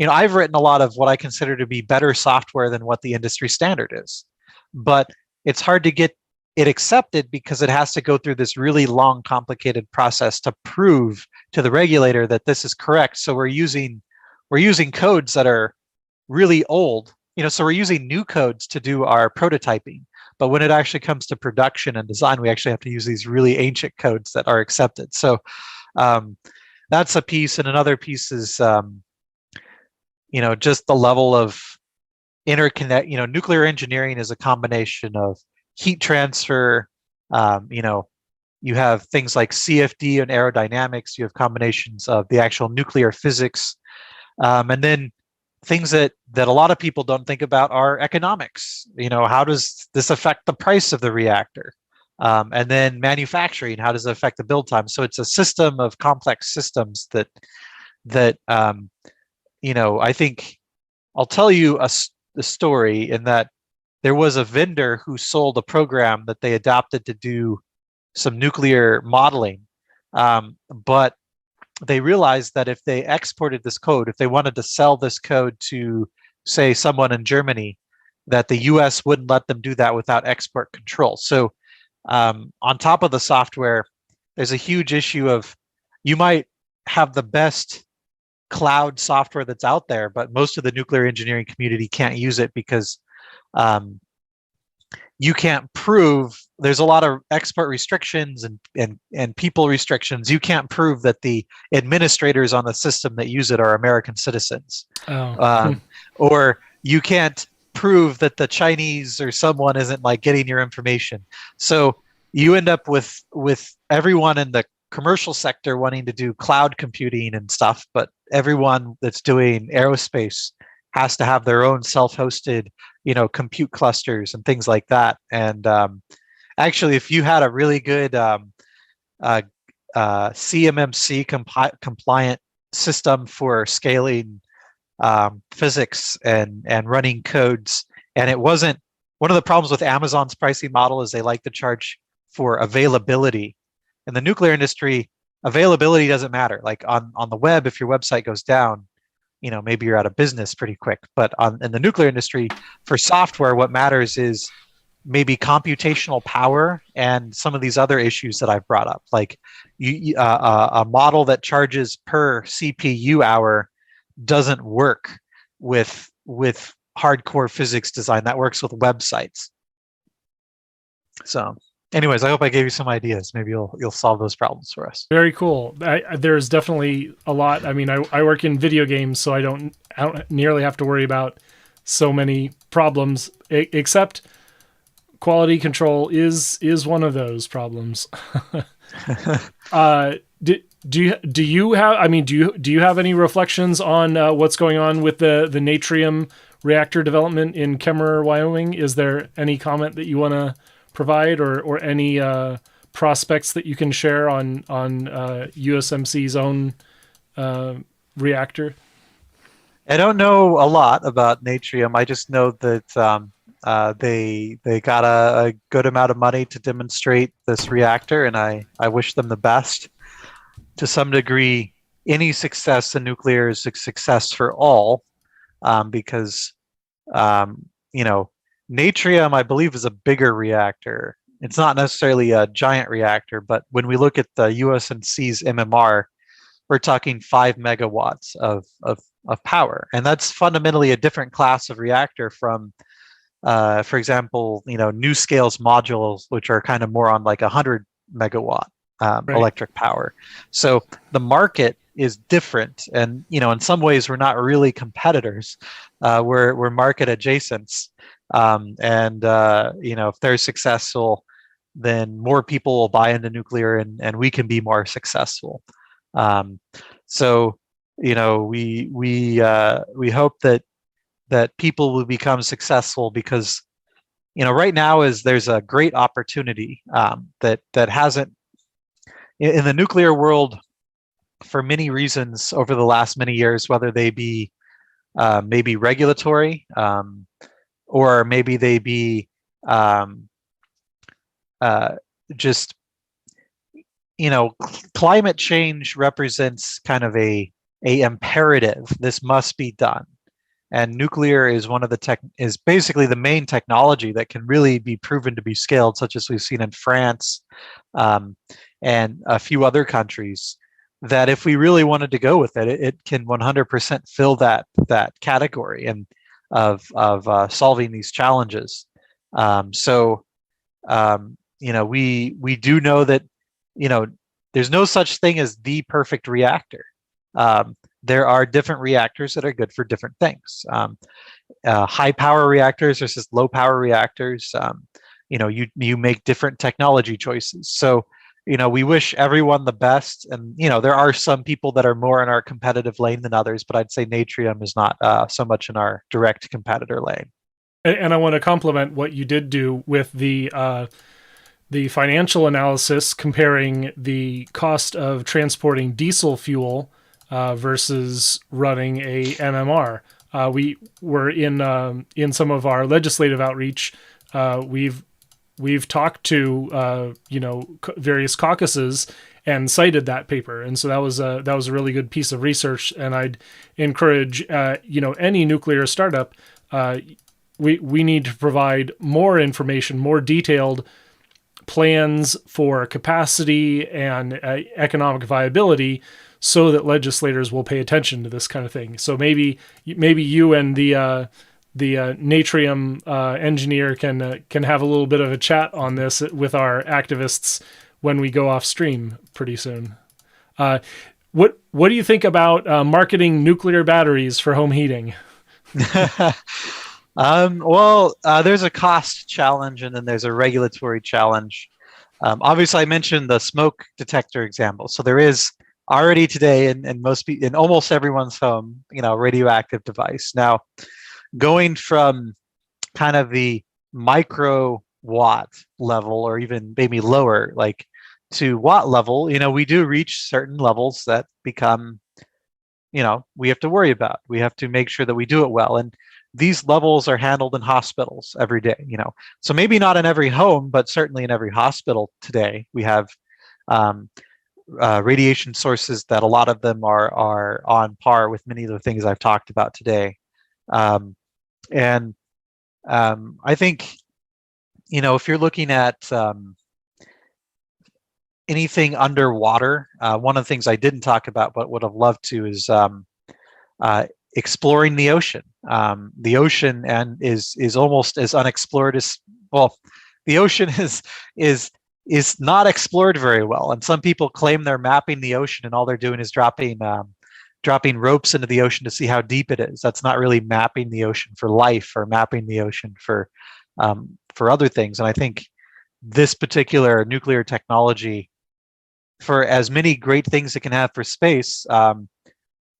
I've written a lot of what I consider to be better software than what the industry standard is, but it's hard to get it accepted because it has to go through this really long, complicated process to prove to the regulator that this is correct. So we're using codes that are really old, so we're using new codes to do our prototyping. But when it actually comes to production and design, we actually have to use these really ancient codes that are accepted. So that's a piece. And another piece is, just the level of interconnect. Nuclear engineering is a combination of heat transfer. You have things like CFD and aerodynamics. You have combinations of the actual nuclear physics, and then things that a lot of people don't think about are economics. How does this affect the price of the reactor? And then manufacturing, how does it affect the build time? So it's a system of complex systems that I think I'll tell you the story in that there was a vendor who sold a program that they adopted to do some nuclear modeling, but they realized that if they exported this code, if they wanted to sell this code to, say, someone in Germany, that the US wouldn't let them do that without export control. So on top of the software, there's a huge issue of, you might have the best cloud software that's out there, but most of the nuclear engineering community can't use it because you can't prove, there's a lot of export restrictions and people restrictions. You can't prove that the administrators on the system that use it are American citizens. Or you can't prove that the Chinese or someone isn't like getting your information. So you end up with everyone in the commercial sector wanting to do cloud computing and stuff, but everyone that's doing aerospace has to have their own self-hosted, compute clusters and things like that. And actually, if you had a really good CMMC compliant system for scaling physics and running codes, and it wasn't, one of the problems with Amazon's pricing model is they like to charge for availability. In the nuclear industry, availability doesn't matter. Like on the web, if your website goes down, maybe you're out of business pretty quick. But in the nuclear industry, for software, what matters is maybe computational power and some of these other issues that I've brought up. Like a model that charges per CPU hour doesn't work with hardcore physics design. That works with websites. So anyways, I hope I gave you some ideas. Maybe you'll solve those problems for us. Very cool. There's definitely a lot. I mean, I work in video games, so I don't nearly have to worry about so many problems, except quality control is one of those problems. Do you have any reflections on what's going on with the natrium reactor development in Kemmerer, Wyoming? Is there any comment that you want to provide, or any prospects that you can share on USMC's own reactor? I don't know a lot about natrium. I just know that they got a good amount of money to demonstrate this reactor, and I wish them the best. To some degree, any success in nuclear is a success for all. because natrium, I believe, is a bigger reactor. It's not necessarily a giant reactor, but when we look at the USNC's MMR, we're talking 5 megawatts of power, and that's fundamentally a different class of reactor from, for example, NuScale's modules, which are kind of more on like 100 megawatt electric power. So the market is different, and in some ways we're not really competitors. We're market adjacents, and if they're successful, then more people will buy into nuclear, and we can be more successful. So we hope that people will become successful, because right now there's a great opportunity that hasn't, in the nuclear world, for many reasons over the last many years, whether they be maybe regulatory, or maybe they be just climate change represents kind of a imperative. This must be done, and nuclear is is basically the main technology that can really be proven to be scaled, such as we've seen in France and a few other countries. That if we really wanted to go with it, it can 100% fill that category and of solving these challenges. We do know that there's no such thing as the perfect reactor. There are different reactors that are good for different things. High power reactors versus low power reactors. You make different technology choices. So we wish everyone the best, and there are some people that are more in our competitive lane than others, but I'd say natrium is not so much in our direct competitor lane. And I want to compliment what you did do with the financial analysis comparing the cost of transporting diesel fuel versus running a MMR. We were in some of our legislative outreach. We've talked to various caucuses and cited that paper, and so that was a really good piece of research. And I'd encourage any nuclear startup. We need to provide more information, more detailed plans for capacity and economic viability, so that legislators will pay attention to this kind of thing. So maybe you and the natrium engineer can have a little bit of a chat on this with our activists when we go off stream pretty soon. What do you think about marketing nuclear batteries for home heating? There's a cost challenge, and then there's a regulatory challenge. Obviously, I mentioned the smoke detector example. So there is already today in almost everyone's home, radioactive device. Now, going from kind of the microwatt level, or even maybe lower, like to watt level, we do reach certain levels that become, we have to worry about. We have to make sure that we do it well. And these levels are handled in hospitals every day, So maybe not in every home, but certainly in every hospital today, we have radiation sources that a lot of them are on par with many of the things I've talked about today. I think, if you're looking at anything underwater, one of the things I didn't talk about but would have loved to is exploring the ocean. The ocean is almost as unexplored as, the ocean is not explored very well. And some people claim they're mapping the ocean, and all they're doing is dropping ropes into the ocean to see how deep it is. That's not really mapping the ocean for life, or mapping the ocean for other things. And I think this particular nuclear technology, for as many great things it can have for space,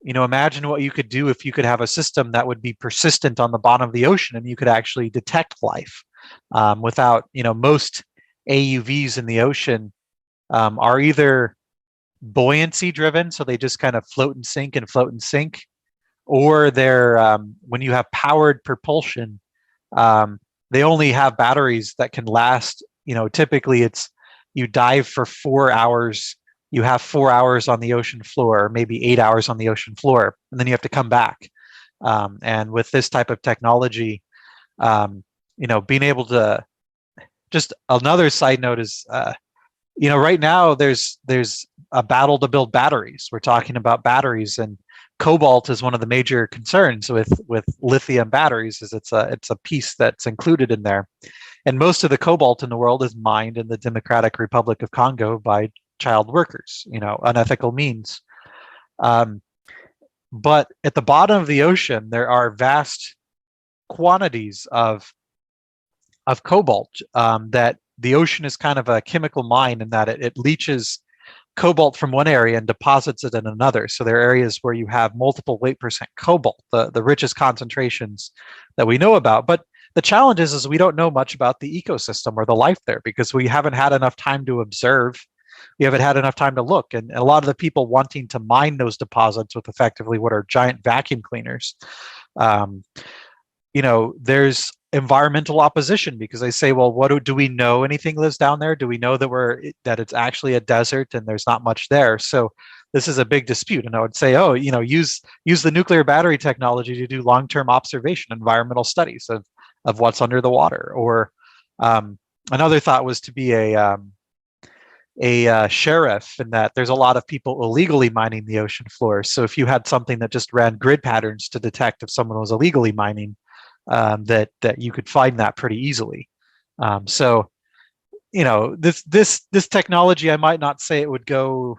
imagine what you could do if you could have a system that would be persistent on the bottom of the ocean, and you could actually detect life without, most AUVs in the ocean are either buoyancy driven, so they just kind of float and sink, or they're when you have powered propulsion, they only have batteries that can last, typically it's you dive for 4 hours, you have 4 hours on the ocean floor, maybe 8 hours on the ocean floor, and then you have to come back. And with this type of technology, being able to, just another side note is, right now there's a battle to build batteries. We're talking about batteries, and cobalt is one of the major concerns with lithium batteries. Is it's a piece that's included in there, and most of the cobalt in the world is mined in the Democratic Republic of Congo by child workers, unethical means. But at the bottom of the ocean, there are vast quantities of cobalt, that the ocean is kind of a chemical mine in that it leaches cobalt from one area and deposits it in another. So there are areas where you have multiple weight percent cobalt, the richest concentrations that we know about. But the challenge is we don't know much about the ecosystem or the life there, because we haven't had enough time to observe. We haven't had enough time to look. And a lot of the people wanting to mine those deposits with effectively what are giant vacuum cleaners, there's environmental opposition, because they say, well, do we know anything lives down there? Do we know that it's actually a desert and there's not much there? So this is a big dispute. And I would say, use the nuclear battery technology to do long-term observation, environmental studies of what's under the water. Or another thought was to be a sheriff, in that there's a lot of people illegally mining the ocean floor. So if you had something that just ran grid patterns to detect if someone was illegally mining, that you could find that pretty easily. This technology, I might not say it would go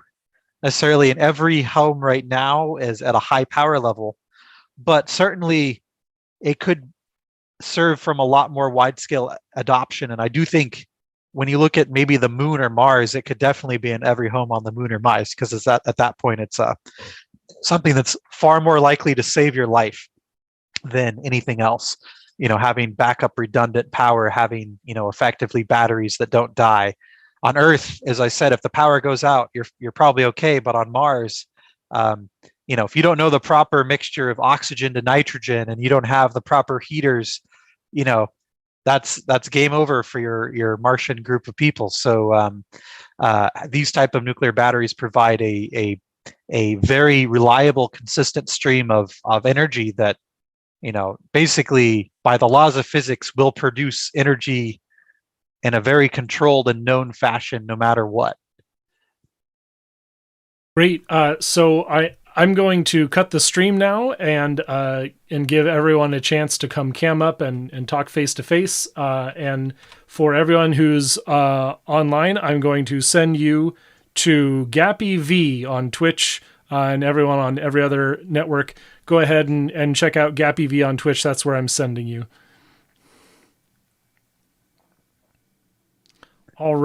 necessarily in every home right now as at a high power level, but certainly it could serve from a lot more wide scale adoption. And I do think when you look at maybe the moon or Mars, it could definitely be in every home on the moon or Mars, because at that point it's something that's far more likely to save your life than anything else. Having backup redundant power, having effectively batteries that don't die. On Earth, as I said, if the power goes out, you're probably okay. But on Mars, if you don't know the proper mixture of oxygen to nitrogen, and you don't have the proper heaters, that's game over for your Martian group of people. So these type of nuclear batteries provide a very reliable, consistent stream of energy that, basically by the laws of physics will produce energy in a very controlled and known fashion, no matter what. Great. So I'm going to cut the stream now and give everyone a chance to come cam up and talk face to face. And for everyone who's online, I'm going to send you to Gappy V on Twitch, and everyone on every other network. Go ahead and check out Gappy V on Twitch. That's where I'm sending you.